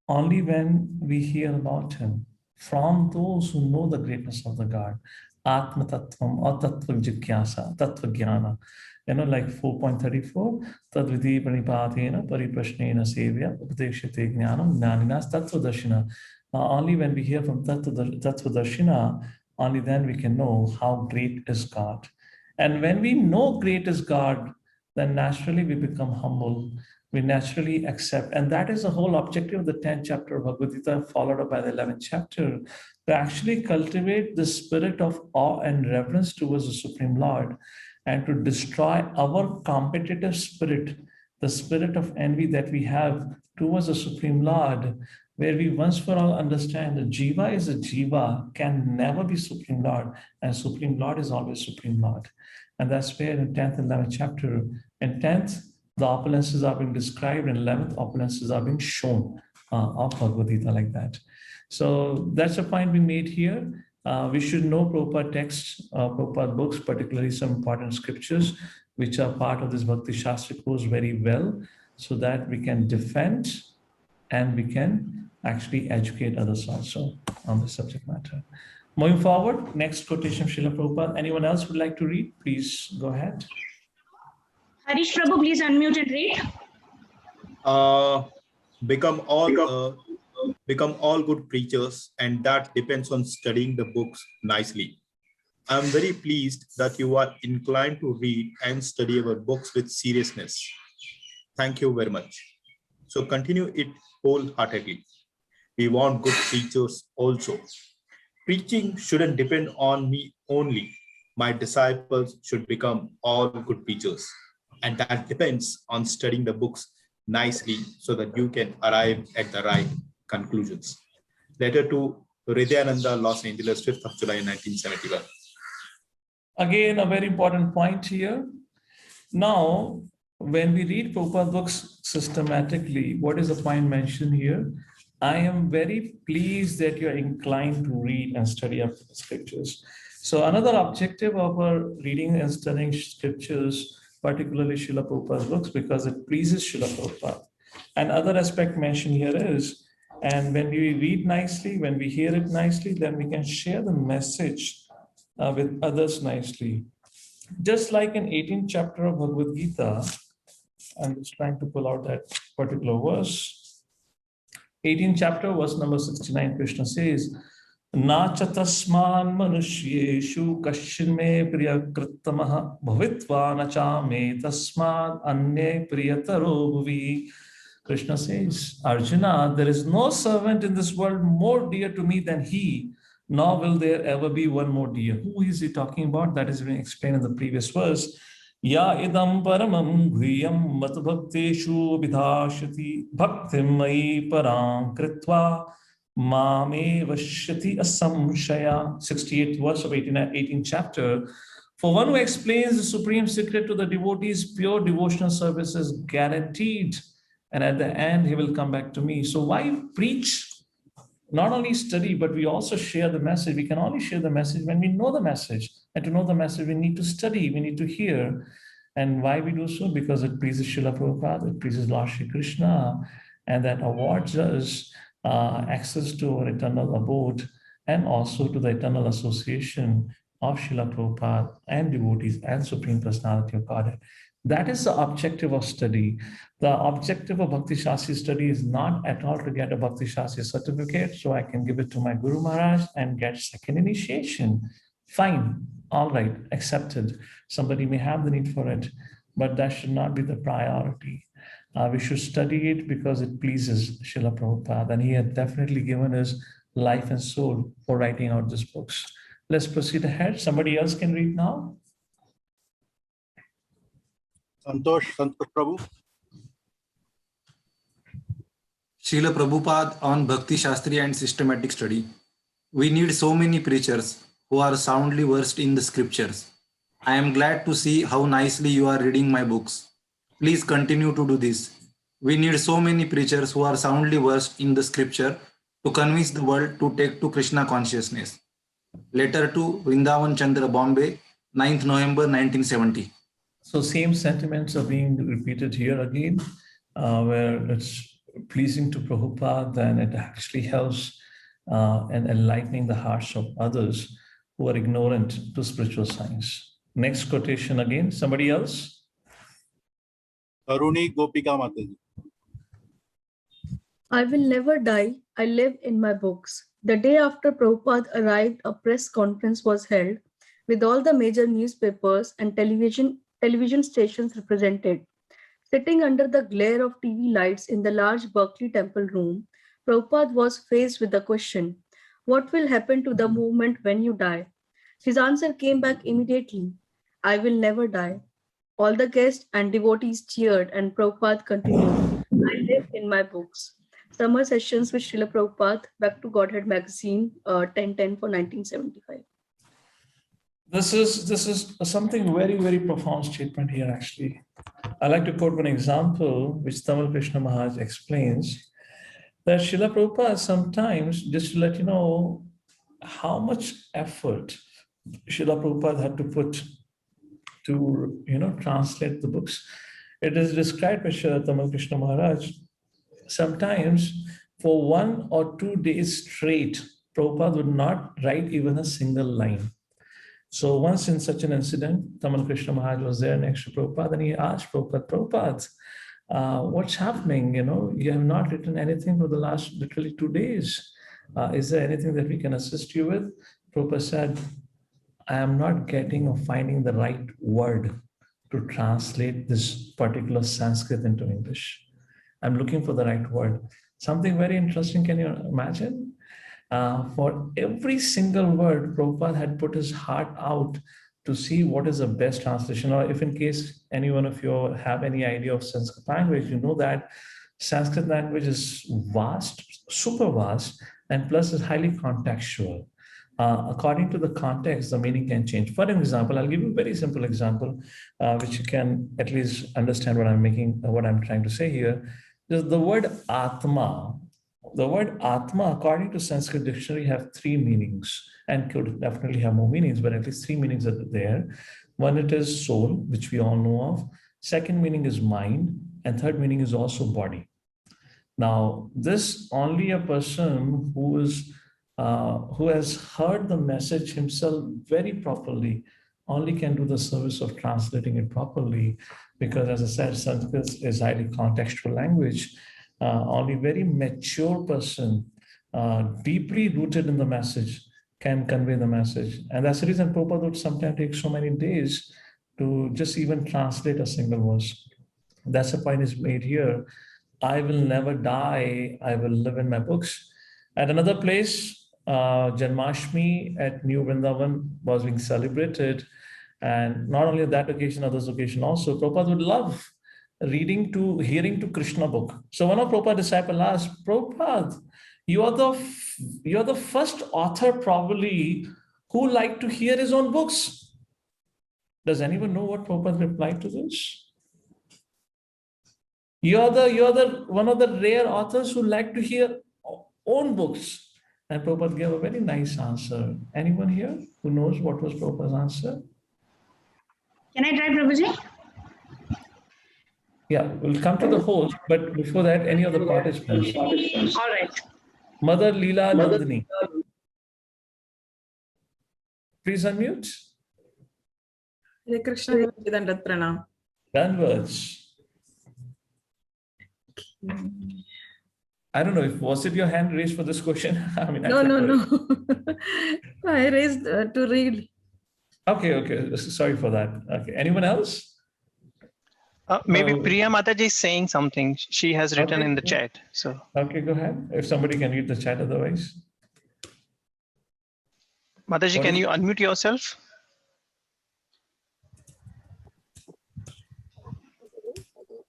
Only when we hear about him from those who know the greatness of the God. Atma Tattvam or Tattva Jigyasa, Tattva Jnana. Like 4.34, Tadvidi Pranipatena Pariprashnena Sevya Upadeshate Jnanam Jnaninas Tattva Darshina. Only when we hear from Tattva Darshina, only then we can know how great is God. And when we know great is God, then naturally we become humble. We naturally accept. And that is the whole objective of the 10th chapter of Bhagavad Gita, followed up by the 11th chapter, to actually cultivate the spirit of awe and reverence towards the Supreme Lord, and to destroy our competitive spirit, the spirit of envy that we have towards the Supreme Lord, where we once for all understand that Jiva is a Jiva, can never be Supreme Lord, and Supreme Lord is always Supreme Lord. And that's where in 10th and 11th chapter, in 10th, the opulences are being described, and 11th, opulences are being shown of Bhagavad Gita like that. So that's a point we made here. We should know Prabhupada texts, Prabhupada books, particularly some important scriptures, which are part of this Bhakti Shastri course very well, so that we can defend and we can actually educate others also on the subject matter. Moving forward, next quotation, Srila Prabhupada. Anyone else would like to read? Please go ahead. Harish Prabhu, please unmute and read. Become all good preachers, and that depends on studying the books nicely. I'm very pleased that you are inclined to read and study our books with seriousness. Thank you very much. So continue it wholeheartedly. We want good preachers also. Preaching shouldn't depend on me only. My disciples should become all good preachers. And that depends on studying the books nicely so that you can arrive at the right conclusions. Letter to Hridayananda, Los Angeles, 5th of July, 1971. Again, a very important point here. Now, when we read Prabhupada books systematically, what is the point mentioned here? I am very pleased that you are inclined to read and study up the scriptures. So another objective of our reading and studying scriptures, particularly Srila Prabhupada's books, because it pleases Srila Prabhupada. And other aspect mentioned here is, and when we read nicely, when we hear it nicely, then we can share the message with others nicely. Just like in 18th chapter of Bhagavad Gita, I'm just trying to pull out that particular verse. 18th chapter, verse number 69, Krishna says, Nacha tasman manushyeshu kashin me priyakritamaha bhavitva nacha me tasman anye priyataro bhuvi. Krishna says, Arjuna, there is no servant in this world more dear to me than he, nor will there ever be one more dear. Who is he talking about? That is being explained in the previous verse. Ya idam paramam guhyam mat bhakteshu vidhashati bhaktim mai parang kritva mame vashyati asamshaya. 68th verse of 18th chapter. For one who explains the supreme secret to the devotees, pure devotional service is guaranteed. And at the end, he will come back to me. So why preach? Not only study, but we also share the message. We can only share the message when we know the message. And to know the message, we need to study, we need to hear. And why we do so? Because it pleases Srila Prabhupada, it pleases Lord Shri Krishna, and that awards us access to our eternal abode and also to the eternal association of Srila Prabhupada and devotees and Supreme Personality of Godhead. That is the objective of study. The objective of Bhakti Shastri study is not at all to get a Bhakti Shastri certificate so I can give it to my Guru Maharaj and get second initiation. Fine, all right, accepted. Somebody may have the need for it, but that should not be the priority. We should study it because it pleases Srila Prabhupada, and he had definitely given us life and soul for writing out these books. Let's proceed ahead. Somebody else can read now. Santosh Prabhu. Srila Prabhupada on Bhakti Shastri and systematic study. We need so many preachers who are soundly versed in the scriptures. I am glad to see how nicely you are reading my books. Please continue to do this. We need so many preachers who are soundly versed in the scripture to convince the world to take to Krishna consciousness. Letter to Vrindavan Chandra, Bombay, 9th November 1970. So same sentiments are being repeated here again, where it's pleasing to Prabhupada, and it actually helps in enlightening the hearts of others who are ignorant to spiritual science. Next quotation again, somebody else? Taruni Gopika Mataji. I will never die. I live in my books. The day after Prabhupada arrived, a press conference was held with all the major newspapers and television stations represented. Sitting under the glare of TV lights in the large Berkeley temple room, Prabhupada was faced with the question, what will happen to the movement when you die? His answer came back immediately, I will never die. All the guests and devotees cheered, and Prabhupada continued, I live in my books. Summer sessions with Srila Prabhupada, Back to Godhead magazine, 1010 for 1975. This is something very, very profound statement here, actually. I like to quote one example, which Tamal Krishna Maharaj explains, that Srila Prabhupada sometimes, just to let you know how much effort Srila Prabhupada had to put to, translate the books. It is described by Srila Tamal Krishna Maharaj. Sometimes for 1 or 2 days straight, Prabhupada would not write even a single line. So once in such an incident, Tamal Krishna Maharaj was there next to Prabhupada, and he asked Prabhupada, what's happening? You have not written anything for the last literally 2 days. Is there anything that we can assist you with? Prabhupada said, I am not getting or finding the right word to translate this particular Sanskrit into English. I'm looking for the right word. Something very interesting, can you imagine? For every single word, Prabhupada had put his heart out to see what is the best translation. Or if in case any one of you have any idea of Sanskrit language, you know that Sanskrit language is vast, super vast, and plus is highly contextual. According to the context, the meaning can change. For example, I'll give you a very simple example, which you can at least understand what I'm trying to say here. The word Atma. The word Atma, according to Sanskrit dictionary, have 3 meanings, and could definitely have more meanings, but at least 3 meanings are there. One, it is soul, which we all know of. Second meaning is mind, and third meaning is also body. Now, this only a person who has heard the message himself very properly only can do the service of translating it properly, because as I said, Sanskrit is highly contextual language. Only very mature person, deeply rooted in the message, can convey the message. And that's the reason Prabhupada would sometimes take so many days to just even translate a single verse. That's the point is made here. I will never die. I will live in my books. At another place, Janmashtami at New Vrindavan was being celebrated. And not only that occasion, others occasion also, Prabhupada would love hearing to Krishna book. So one of Prabhupada's disciples asked, Prabhupada, you are the first author probably who like to hear his own books. Does anyone know what Prabhupada replied to this? You're the one of the rare authors who like to hear own books. And Prabhupada gave a very nice answer. Anyone here who knows what was Prabhupada's answer? Can I try, Prabhuji? Yeah, we'll come to the host, but before that, any of the participants? All right. Mother Leela Nandini. Please unmute. Hare Krishna, Dandat Pranam. Danvats. I don't know, was it your hand raised for this question? I mean, No. I raised to read. Okay. Sorry for that. Okay. Anyone else? Maybe Priya Mataji is saying something. She has written in the chat. So okay, go ahead. If somebody can read the chat, otherwise. Mataji, can you unmute yourself?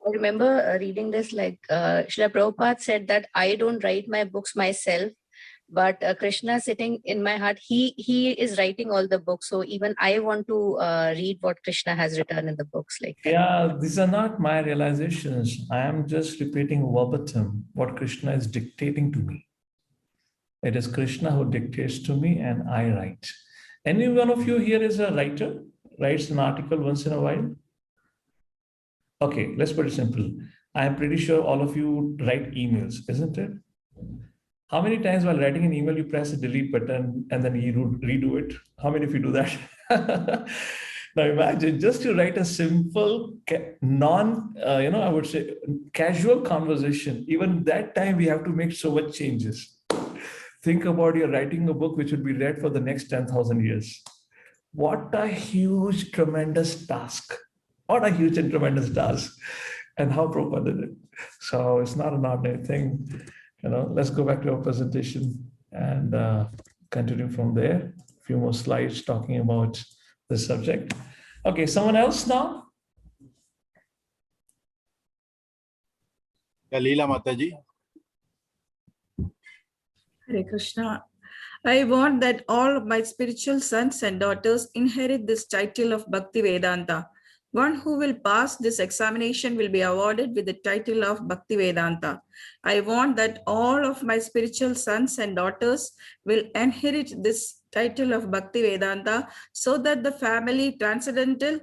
I remember reading this, like Srila Prabhupada said that I don't write my books myself, but Krishna sitting in my heart, he is writing all the books. So even I want to read what Krishna has written in the books. Like that. Yeah, these are not my realizations. I am just repeating verbatim what Krishna is dictating to me. It is Krishna who dictates to me and I write. Any one of you here is a writer, writes an article once in a while? Okay, let's put it simple. I am pretty sure all of you write emails, isn't it? How many times while writing an email, you press the delete button and then you redo it? How many of you do that? Now imagine just to write a simple, I would say casual conversation. Even that time we have to make so much changes. Think about you're writing a book which would be read for the next 10,000 years. What a huge, tremendous task. What a huge and tremendous task. And how Prabhupada did it. So it's not an ordinary thing. Let's go back to our presentation and continue from there. A few more slides talking about this subject. Okay, someone else now? Leela Mataji. Hare Krishna. I want that all of my spiritual sons and daughters inherit this title of Bhakti Vedanta. One who will pass this examination will be awarded with the title of Bhakti Vedanta. I want that all of my spiritual sons and daughters will inherit this title of Bhakti Vedanta so that the family transcendental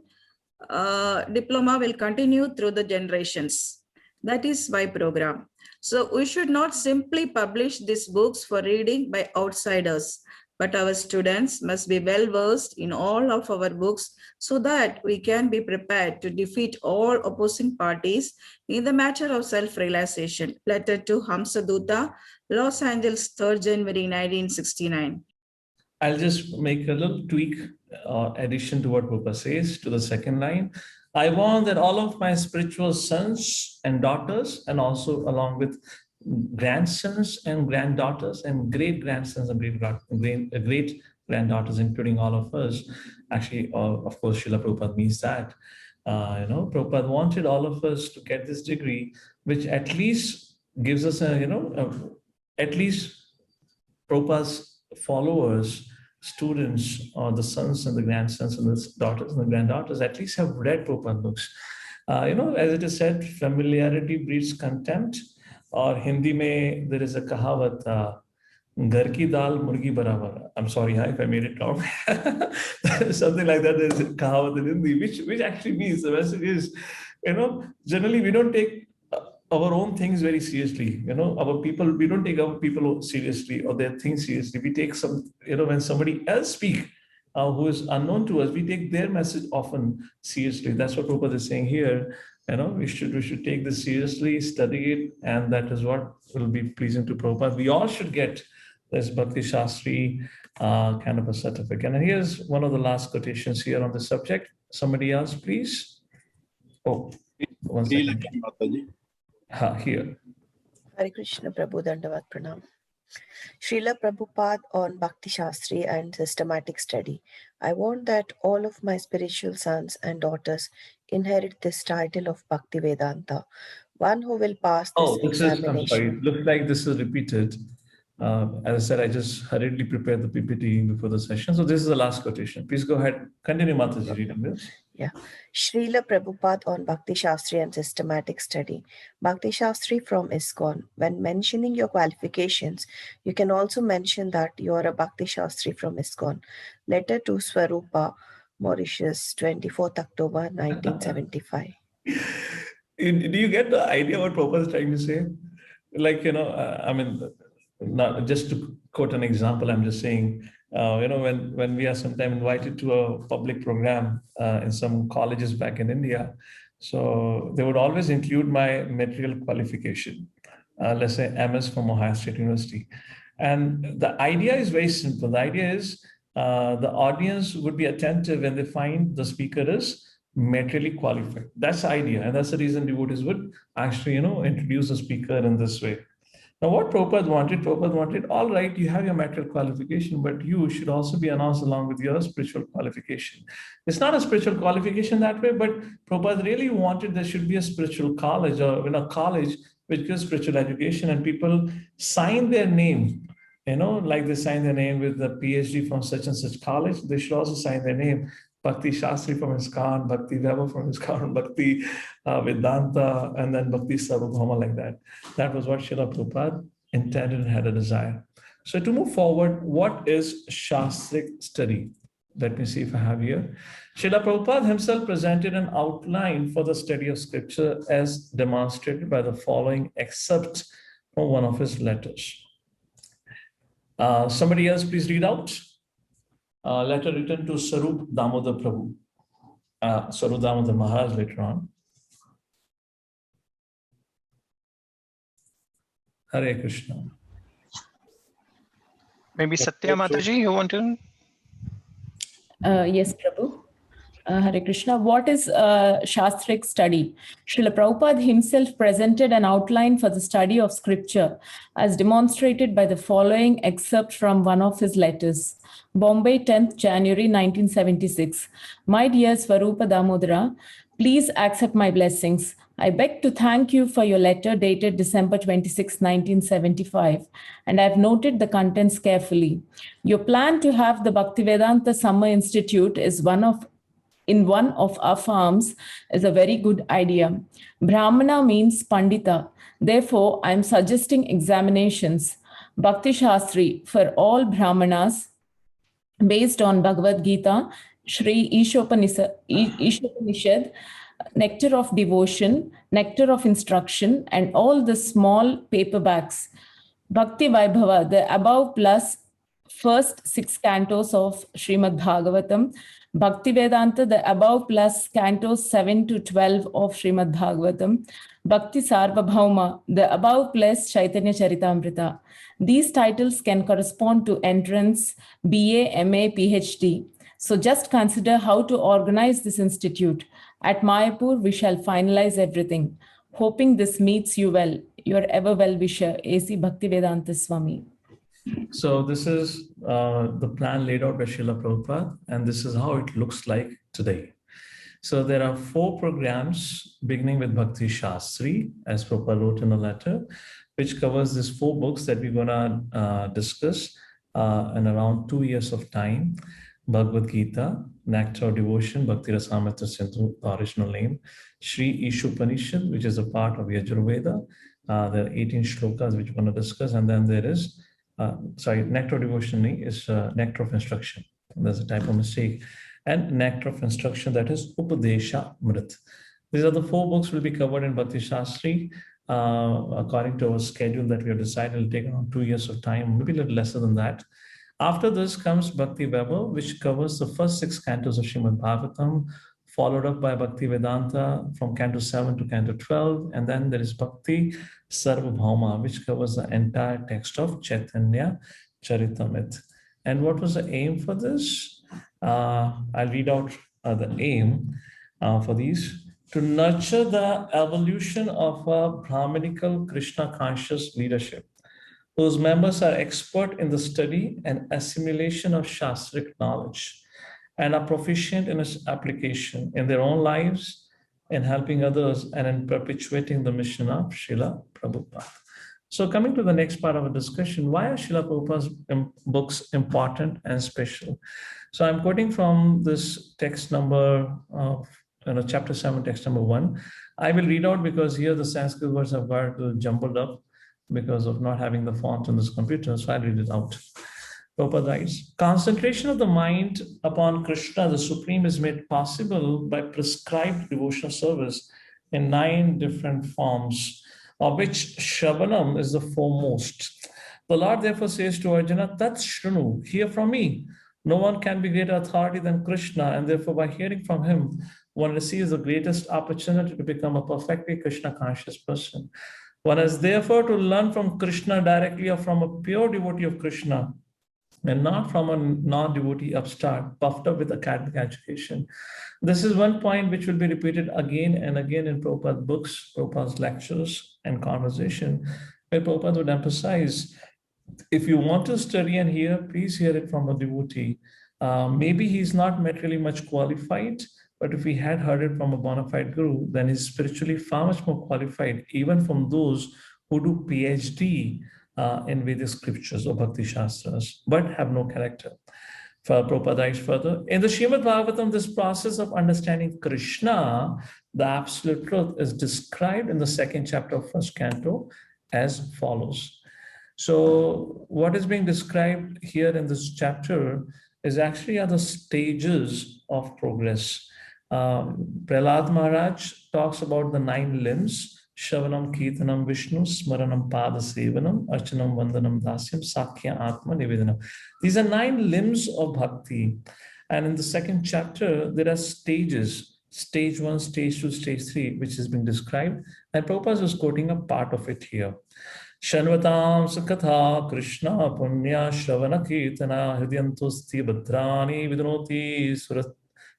diploma will continue through the generations. That is my program. So we should not simply publish these books for reading by outsiders, but our students must be well versed in all of our books so that we can be prepared to defeat all opposing parties in the matter of self-realization. Letter to Hamsaduta, Los Angeles, 3rd January 1969. I'll just make a little tweak addition to what Prabhupada says to the second line. I want that all of my spiritual sons and daughters, and also along with grandsons and granddaughters and great-grandsons and great-granddaughters, including all of us. Actually, of course, Srila Prabhupada means that. Prabhupada wanted all of us to get this degree, which at least gives us at least Prabhupada's followers, students, or the sons and the grandsons and the daughters and the granddaughters at least have read Prabhupada books. As it is said, familiarity breeds contempt. Or Hindi mein, there is a kahawat, Ghar ki dal murgi barabar. I'm sorry if I made it wrong. Something like that. There's a kahawat in Hindi, which actually means the message is, generally we don't take our own things very seriously. Our people, we don't take our people seriously or their things seriously. We take some, when somebody else speak, who is unknown to us, we take their message often seriously. That's what Prabhupada is saying here. We should take this seriously, study it, and that is what will be pleasing to Prabhupada. We all should get this Bhakti Shastri kind of a certificate. And here's one of the last quotations here on the subject. Somebody else, please. Oh, one second. Here. Hare Krishna, Prabhu Dandavat Pranam. Srila Prabhupada on Bhakti Shastri and systematic study. I want that all of my spiritual sons and daughters inherit this title of Bhakti Vedanta, one who will pass this I'm examination. sorry, looks like this is repeated. As I said, I just hurriedly prepared the PPT before the session. So this is the last quotation. Please go ahead. Continue, Mataji, reading this. Yeah. Srila Prabhupada on Bhakti Shastri and systematic study. Bhakti Shastri from ISKCON. When mentioning your qualifications, you can also mention that you are a Bhakti Shastri from ISKCON. Letter to Swarupa, Mauritius, 24th October 1975. Do you get the idea what Prabhupada is trying to say? Like, I mean, not just to quote an example, I'm just saying, when we are sometimes invited to a public program in some colleges back in India, so they would always include my material qualification, let's say MS from Ohio State University. And the idea is very simple. The idea is the audience would be attentive when they find the speaker is materially qualified. That's the idea. And that's the reason devotees would actually, introduce the speaker in this way. Now, what Prabhupada wanted, all right, you have your material qualification, but you should also be announced along with your spiritual qualification. It's not a spiritual qualification that way, but Prabhupada really wanted there should be a spiritual college or a college which gives spiritual education, and people sign their name, like they sign their name with the PhD from such and such college. They should also sign their name. Bhakti Shastri from ISKCON, Bhakti Vaibhav from ISKCON, Bhakti Vedanta, and then Bhakti Sarvabhauma, like that. That was what Srila Prabhupada intended and had a desire. So to move forward, what is Shastric study? Let me see if I have here. Srila Prabhupada himself presented an outline for the study of scripture as demonstrated by the following excerpt from one of his letters. Somebody else please read out. Letter written to Sarup Damodar Prabhu, Sarup Damodar Maharaj later on. Hare Krishna. Maybe Satya Mataji, you want to? Yes, Prabhu. Hare Krishna. What is Shastric study? Srila Prabhupada himself presented an outline for the study of scripture as demonstrated by the following excerpt from one of his letters. Bombay, 10th January 1976. My dear Swarupa Damodara, please accept my blessings. I beg to thank you for your letter dated December 26, 1975, and I have noted the contents carefully. Your plan to have the Bhaktivedanta Summer Institute in one of our farms is a very good idea. Brahmana means Pandita. Therefore, I am suggesting examinations. Bhakti Shastri for all Brahmanas based on Bhagavad Gita, Shri Isopanisad, Nectar of Devotion, Nectar of Instruction, and all the small paperbacks. Bhakti Vaibhava, the above plus first 6 cantos of Srimad Bhagavatam. Bhakti Vedanta, the above plus cantos 7 to 12 of Srimad Bhagavatam. Bhakti Sarvabhauma, the above plus Chaitanya Charitamrita. These titles can correspond to entrance, BA, MA, PhD. So just consider how to organize this institute. At Mayapur, we shall finalize everything. Hoping this meets you well. Your ever well-wisher, A.C. Bhaktivedanta Swami. So this is the plan laid out by Srila Prabhupada, and this is how it looks like today. So there are 4 programs beginning with Bhakti Shastri, as Prabhupada wrote in a letter, which covers these 4 books that we're going to discuss in around 2 years of time. Bhagavad Gita, Nectar of Devotion, Bhakti Rasamrita Sindhu, the original name. Shri Isopanisad, which is a part of Yajurveda. There are 18 shlokas which we're going to discuss. And then there is, Nectar of Devotion is Nectar of Instruction. There's a typo mistake. And Nectar of Instruction, that is Upadesha Mrit. These are the 4 books will be covered in Bhakti Shastri. According to our schedule that we have decided, it will take around 2 years of time, maybe a little lesser than that. After this comes Bhakti Vaibhav, which covers the first 6 cantos of Srimad Bhagavatam, followed up by Bhakti Vedanta from canto 7 to canto 12. And then there is Bhakti Sarvabhauma, which covers the entire text of Chaitanya Charitamrita. And what was the aim for this? I'll read out the aim for these. To nurture the evolution of a Brahminical Krishna conscious leadership whose members are expert in the study and assimilation of Shastric knowledge and are proficient in its application in their own lives, in helping others, and in perpetuating the mission of Srila Prabhupada. So coming to the next part of our discussion, why are Srila Prabhupada's books important and special? So I'm quoting from this text number of chapter 7, text number 1. I will read out because here the Sanskrit words have got jumbled up because of not having the font on this computer. So I'll read it out. Prabhupada writes, concentration of the mind upon Krishna, the Supreme, is made possible by prescribed devotional service in 9 different forms, of which Shravanam is the foremost. The Lord therefore says to Arjuna, Tat Shrunu, hear from me. No one can be greater authority than Krishna, and therefore by hearing from him, one receives the greatest opportunity to become a perfectly Krishna conscious person. One has therefore to learn from Krishna directly or from a pure devotee of Krishna, and not from a non-devotee upstart, puffed up with academic education. This is one point which will be repeated again and again in Prabhupada's books, Prabhupada's lectures and conversation, where Prabhupada would emphasize, if you want to study and hear, please hear it from a devotee. Maybe he's not materially much qualified, but if he had heard it from a bona fide guru, then he's spiritually far much more qualified, even from those who do PhD in Vedic scriptures or Bhakti Shastras, but have no character. Prabhupada writes further, in the Srimad Bhagavatam, this process of understanding Krishna, the absolute truth, is described in the 2nd chapter of 1st canto as follows. So what is being described here in this chapter is actually are the stages of progress. Prahlad Maharaj talks about the 9 limbs, Shavanam, Kirtanam, Vishnu, Smaranam, Pada Sevanam, Archanam, Vandanam, Dasyam, Sakya, Atma, Nivedanam. These are 9 limbs of bhakti. And in the 2nd chapter, there are stages, stage 1, stage 2, stage 3, which has been described. And Prabhupada is quoting a part of it here. Shanvatam Sakatha Krishna Punya Shravana Kirtana Hridyantosti Bhadrani Vidnoti Surat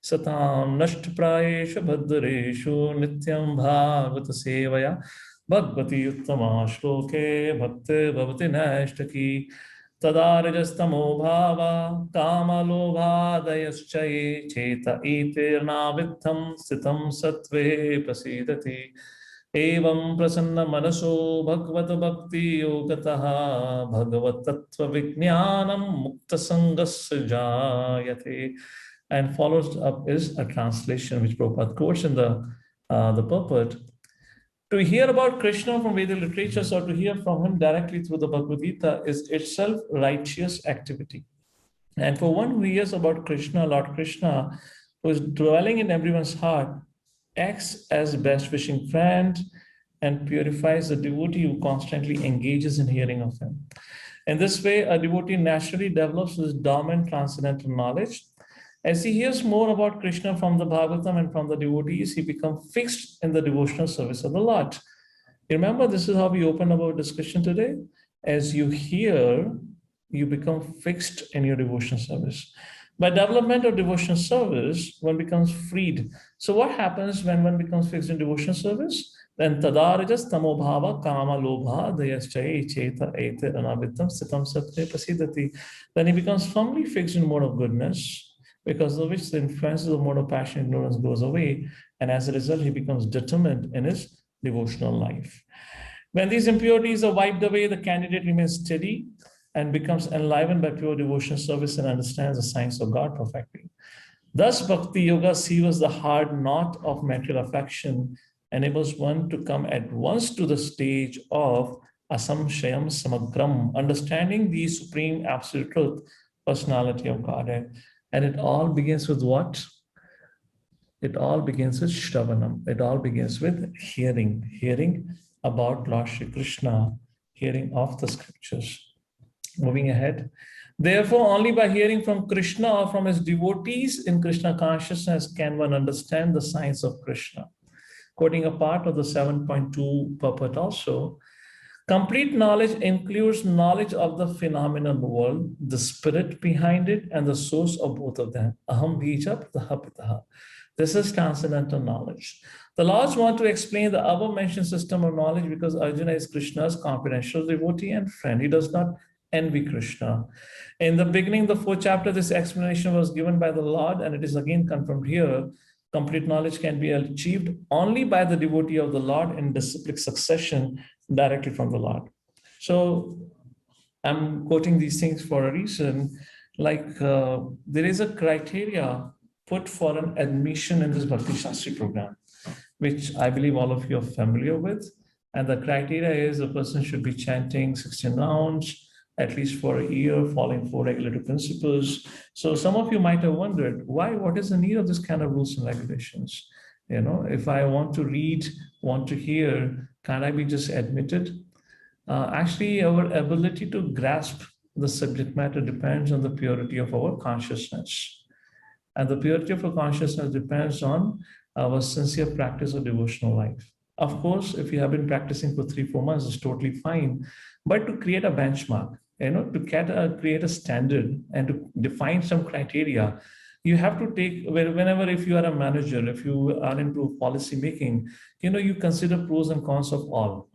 Satam Nashtprayesha Bhadreshu Nityam Bhagavata Sevaya Bhagavati Uttama Shloke Bhakti Bhavati Nashtaki Tadarajastamo Bhava Kama Lobha Dayaschaye Cheta Itirna Vittham Sitam Satve Prasidati Evam Prasanna Manaso Bhagavata Bhakti Yogataha Bhagavat Tattva Vijnanam Mukta Sangasya Jayate. And follows up is a translation which Prabhupada quotes in the purport. To hear about Krishna from Vedic literatures or to hear from him directly through the Bhagavad Gita is itself righteous activity. And for one who hears about Krishna, Lord Krishna, who is dwelling in everyone's heart, acts as best wishing friend and purifies the devotee who constantly engages in hearing of him. In this way, a devotee naturally develops his dormant transcendental knowledge. As he hears more about Krishna from the Bhagavatam and from the devotees, he becomes fixed in the devotional service of the Lord. Remember, this is how we open our discussion today. As you hear, you become fixed in your devotional service. By development of devotional service, one becomes freed. So what happens when one becomes fixed in devotional service? Then tadarajas tamo bhava kama lobha dayaschaye cheta ete anavitam sitam satve prasidati. Then he becomes firmly fixed in mode of goodness, because of which the influences of mode of passion and ignorance goes away. And as a result, he becomes determined in his devotional life. When these impurities are wiped away, the candidate remains steady and becomes enlivened by pure devotional service and understands the science of God perfectly. Thus, Bhakti Yoga severs the hard knot of material affection, enables one to come at once to the stage of asamshayam samagram, understanding the supreme absolute truth, personality of Godhead. And it all begins with what? It all begins with Shravanam. It all begins with hearing about Lord Shri Krishna, hearing of the scriptures. Moving ahead. Therefore, only by hearing from Krishna or from his devotees in Krishna consciousness can one understand the science of Krishna. Quoting a part of the 7.2 purport also, Complete knowledge includes knowledge of the phenomenal world, the spirit behind it, and the source of both of them. Aham bija pratah pitaha. This is transcendental knowledge. The Lords want to explain the above-mentioned system of knowledge because Arjuna is Krishna's confidential devotee and friend. He does not envy Krishna. In the beginning, the 4th chapter, this explanation was given by the Lord, and it is again confirmed here. Complete knowledge can be achieved only by the devotee of the Lord in disciplic succession directly from the Lord. So I'm quoting these things for a reason. Like there is a criteria put for an admission in this Bhakti Shastri program, which I believe all of you are familiar with. And the criteria is a person should be chanting 16 rounds, at least for a year, following 4 regulative principles. So some of you might have wondered, why, what is the need of this kind of rules and regulations? You know, if I want to read, want to hear, can I be just admitted? Actually, our ability to grasp the subject matter depends on the purity of our consciousness. And the purity of our consciousness depends on our sincere practice of devotional life. Of course, if you have been practicing for 3-4 months, it's totally fine. But to create a benchmark, to create a standard and to define some criteria, you have to take, whenever, if you are a manager, if you are into policy making, you consider pros and cons of all.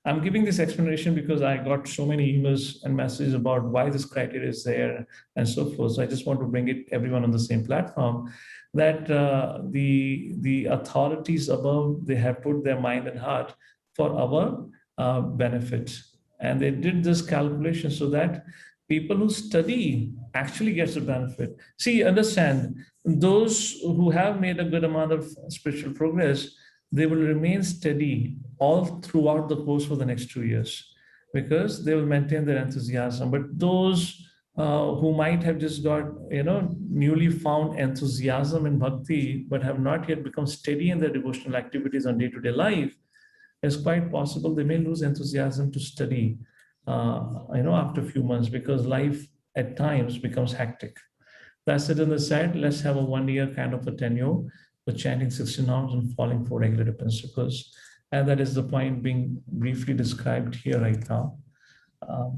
I'm giving this explanation because I got so many emails and messages about why this criteria is there and so forth. So I just want to bring it everyone on the same platform, that the authorities above, they have put their mind and heart for our benefit. And they did this calculation so that people who study actually gets the benefit. See, understand, those who have made a good amount of spiritual progress, they will remain steady all throughout the course for the next 2 years because they will maintain their enthusiasm. But those who might have just got, newly found enthusiasm in bhakti, but have not yet become steady in their devotional activities on day-to-day life, it's quite possible they may lose enthusiasm to study, after a few months, because life at times becomes hectic. That's it in the side. Let's have a 1 year kind of a tenure for chanting 16 rounds and following 4 regulative principles. And that is the point being briefly described here right now.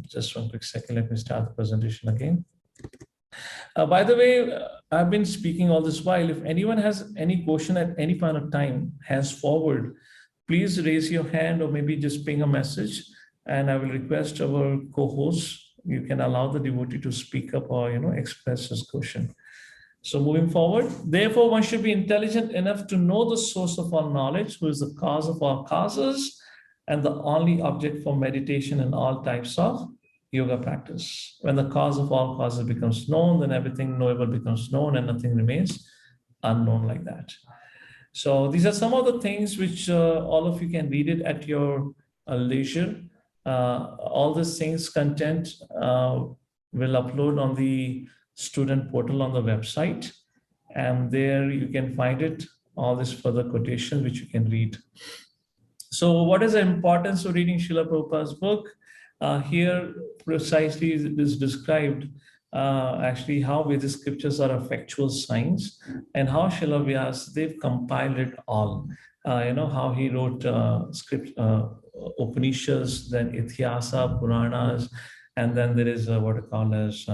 Just 1 quick second, let me start the presentation again. By the way, I've been speaking all this while. If anyone has any question at any point of time, hands forward, please raise your hand or maybe just ping a message, and I will request our co-hosts, you can allow the devotee to speak up or express his question. So moving forward, therefore one should be intelligent enough to know the source of all knowledge, who is the cause of all causes and the only object for meditation in all types of yoga practice. When the cause of all causes becomes known, then everything knowable becomes known and nothing remains unknown like that. So these are some of the things which all of you can read it at your leisure. All these things, content will upload on the student portal on the website, and there you can find it, all this further quotation which you can read. So what is the importance of reading Srila Prabhupada's book? Here precisely is described actually how Vedic scriptures are factual science, and how Srila Vyasa, they've compiled it all. How he wrote Upanishads, then Itihasa, Puranas, and then there is what I call as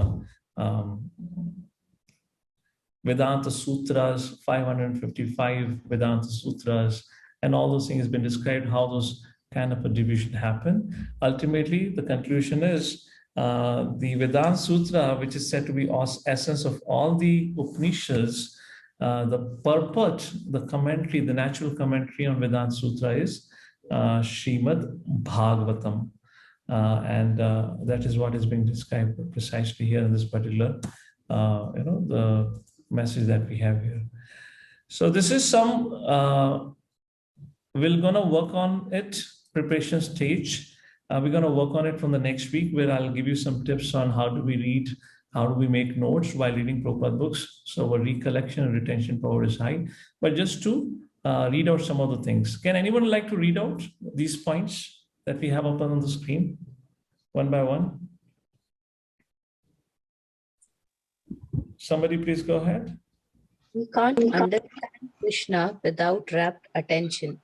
Vedanta Sutras, 555 Vedanta Sutras, and all those things have been described, how those kind of a division happen. Ultimately, the conclusion is the Vedanta Sutra, which is said to be essence of all the Upanishads, the purport, the commentary, the natural commentary on Vedanta Sutra is Srimad Bhagavatam. And that is what is being described precisely here in this particular, the message that we have here. So this is some, we're gonna work on it, preparation stage. We're gonna work on it from the next week, where I'll give you some tips on how do we read, how do we make notes while reading Prabhupada books. So our recollection and retention power is high. But just to read out some of the things. Can anyone like to read out these points that we have up on the screen, one by one? Somebody please go ahead. We can't understand Krishna without rapt attention.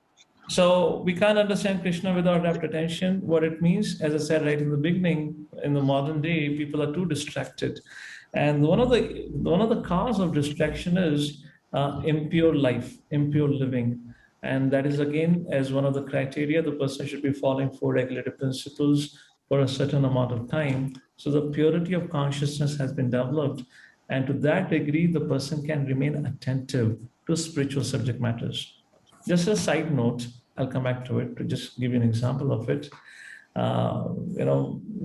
So we can't understand Krishna without rapt attention. What it means, as I said right in the beginning, in the modern day, people are too distracted. And one of the cause of distraction is impure life, impure living. And that is again, as one of the criteria, the person should be following 4 regulative principles for a certain amount of time. So the purity of consciousness has been developed. And to that degree, the person can remain attentive to spiritual subject matters. Just a side note, I'll come back to it to just give you an example of it.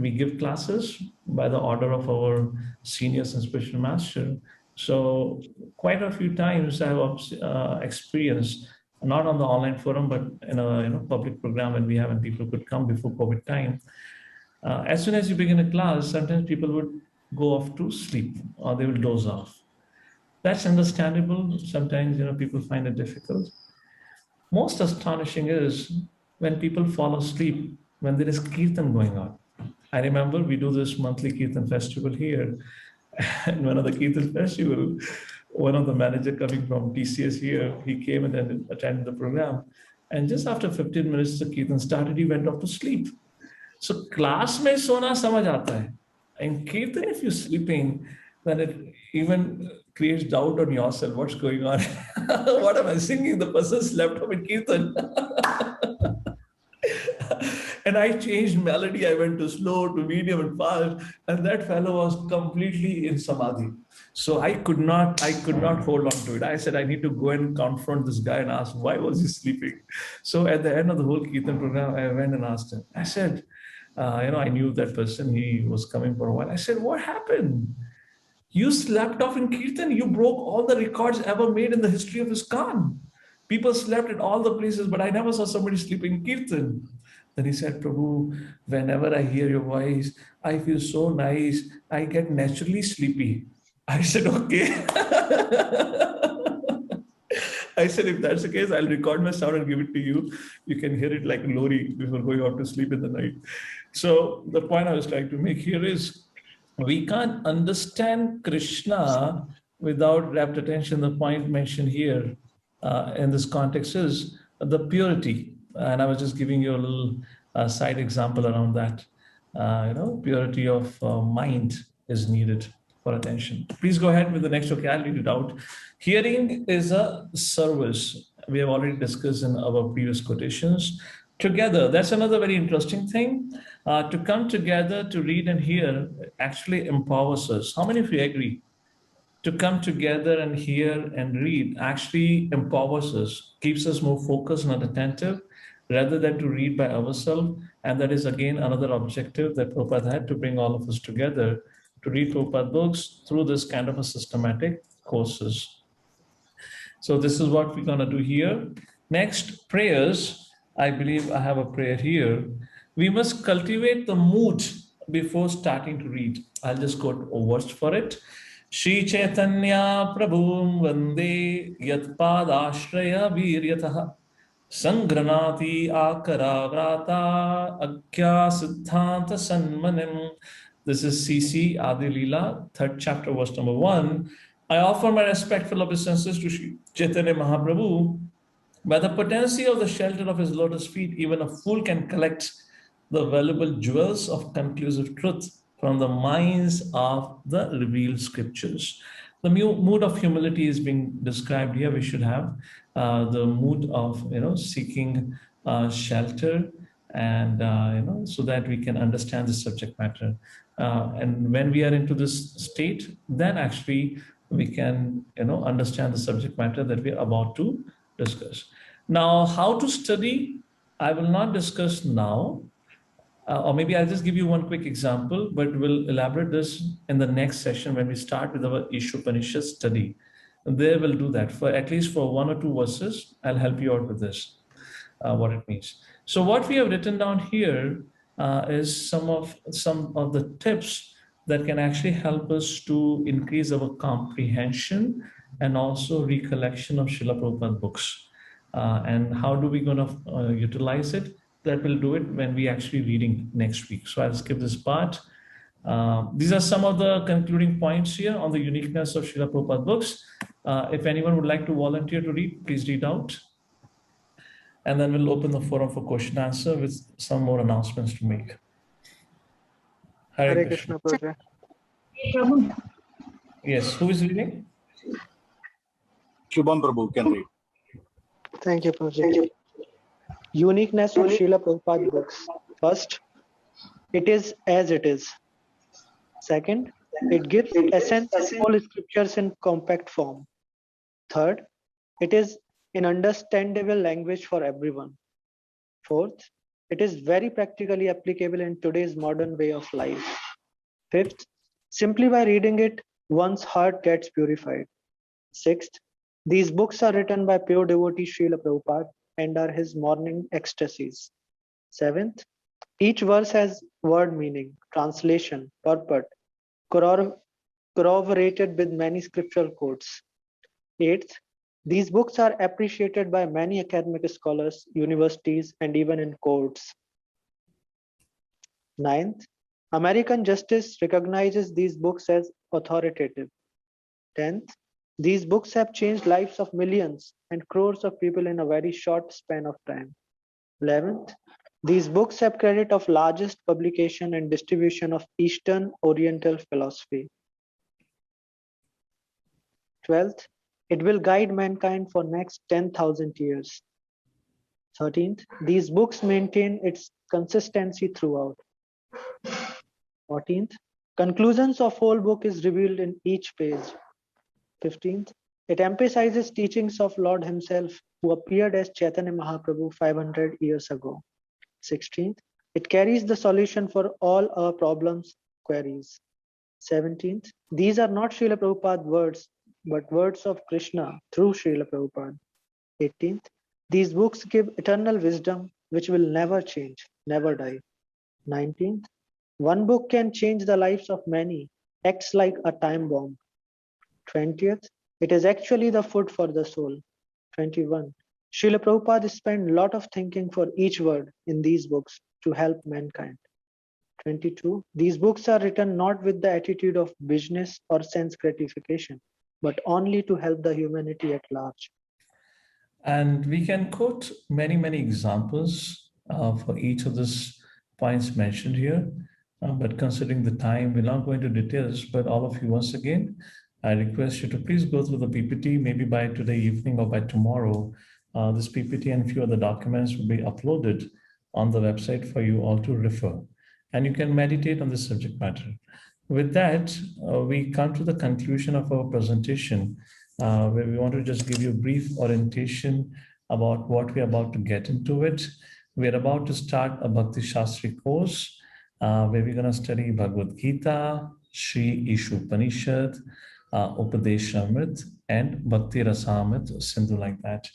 We give classes by the order of our seniors and spiritual master. So quite a few times I have experienced, not on the online forum, but in a public program when we have and people could come before COVID time. As soon as you begin a class, sometimes people would go off to sleep or they will doze off. That's understandable. Sometimes people find it difficult. Most astonishing is when people fall asleep when there is kirtan going on. I remember we do this monthly kirtan festival here. And one of the kirtan festival, one of the manager coming from TCS here, he came and then attended the program. And just after 15 minutes, the kirtan started, he went off to sleep. So class mein sona samajh aata hai. In kirtan, if you're sleeping, then it even creates doubt on yourself. What's going on? What am I singing? The person slept off in kirtan. And I changed melody. I went to slow, to medium, and fast. And that fellow was completely in samadhi. So I could not hold on to it. I said, I need to go and confront this guy and ask, why was he sleeping? So at the end of the whole kirtan program, I went and asked him. I said, I knew that person. He was coming for a while. I said, what happened? You slept off in kirtan. You broke all the records ever made in the history of ISKCON. People slept at all the places, but I never saw somebody sleeping in kirtan. Then he said, Prabhu, whenever I hear your voice, I feel so nice. I get naturally sleepy. I said, okay. I said, if that's the case, I'll record my sound and give it to you. You can hear it like a lori before going out to sleep in the night. So the point I was trying to make here is, we can't understand Krishna without rapt attention. The point mentioned here in this context is the purity. And I was just giving you a little side example around that. Purity of mind is needed for attention. Please go ahead with the next. Okay, I'll read it out. Hearing is a service. We have already discussed in our previous quotations. Together, that's another very interesting thing. To come together to read and hear actually empowers us. How many of you agree? To come together and hear and read actually empowers us, keeps us more focused and attentive rather than to read by ourselves. And that is again another objective that Prabhupada had, to bring all of us together to read Prabhupada books through this kind of a systematic courses. So this is what we're going to do here. Next, prayers. I believe I have a prayer here. We must cultivate the mood before starting to read. I'll just quote a verse for it. Shri Chaitanya Prabhum Vande Yat Padashraya Viryataha Sangranati Akaragrata Akya Siddhanta Sanmanim. This is CC Adi Leela, 3rd chapter, verse number 1. I offer my respectful obeisances to Shri Chaitanya Mahaprabhu. By the potency of the shelter of his lotus feet, even a fool can collect the valuable jewels of conclusive truth from the minds of the revealed scriptures. The mood of humility is being described here. We should have the mood of seeking shelter, and so that we can understand the subject matter. And when we are into this state, then actually we can understand the subject matter that we are about to discuss. Now, how to study, I will not discuss now, or maybe I'll just give you one quick example, but we'll elaborate this in the next session when we start with our Isopanisad study. And there we'll do that for at least for 1 or 2 verses. I'll help you out with this, what it means. So what we have written down here is some of the tips that can actually help us to increase our comprehension and also recollection of Srila Prabhupada books. And how do we going to utilize it? That we'll do it when we actually reading next week. So I'll skip this part. These are some of the concluding points here on the uniqueness of Srila Prabhupada books. If anyone would like to volunteer to read, please read out. and then we'll open the forum for question answer with some more announcements to make. Hare Krishna, Project. Yes, who is reading? Shubham Prabhu can read. Thank you, Project. Uniqueness of Srila Prabhupada books. First, it is as it is. Second, it gives essence of all scriptures in compact form. Third, it is in understandable language for everyone. Fourth, it is very practically applicable in today's modern way of life. Fifth, simply by reading it, one's heart gets purified. Sixth, these books are written by pure devotee Srila Prabhupada and are his morning ecstasies. Seventh, each verse has word meaning, translation, purport, corroborated with many scriptural quotes. Eighth, these books are appreciated by many academic scholars, universities, and even in courts. Ninth, American justice recognizes these books as authoritative. 10th, these books have changed lives of millions and crores of people in a very short span of time. 11th, these books have credit of largest publication and distribution of Eastern Oriental philosophy. 12th, it will guide mankind for next 10,000 years. 13th, these books maintain its consistency throughout. 14th, conclusions of whole book is revealed in each page. 15th, it emphasizes teachings of Lord himself who appeared as Chaitanya Mahaprabhu 500 years ago. 16th, it carries the solution for all our problems, queries. 17th, these are not Srila Prabhupada words, but words of Krishna through Srila Prabhupada. 18th, these books give eternal wisdom which will never change, never die. 19th, one book can change the lives of many, acts like a time bomb. 20th, it is actually the food for the soul. 21, Srila Prabhupada spent a lot of thinking for each word in these books to help mankind. 22, these books are written not with the attitude of business or sense gratification, but only to help the humanity at large. And we can quote many examples for each of these points mentioned here. But considering the time, we're not going to details, but all of you, once again, I request you to please go through the PPT, maybe by today evening or by tomorrow. This PPT and few other documents will be uploaded on the website for you all to refer. And you can meditate on this subject matter. With that, we come to the conclusion of our presentation, where we want to just give you a brief orientation about what we're about to get into it. We're about to start a Bhakti Shastri course, where we're going to study Bhagavad Gita, Sri Isopanisad, Upadeshamrit, and Bhakti Rasamrit, Sindhu, like that.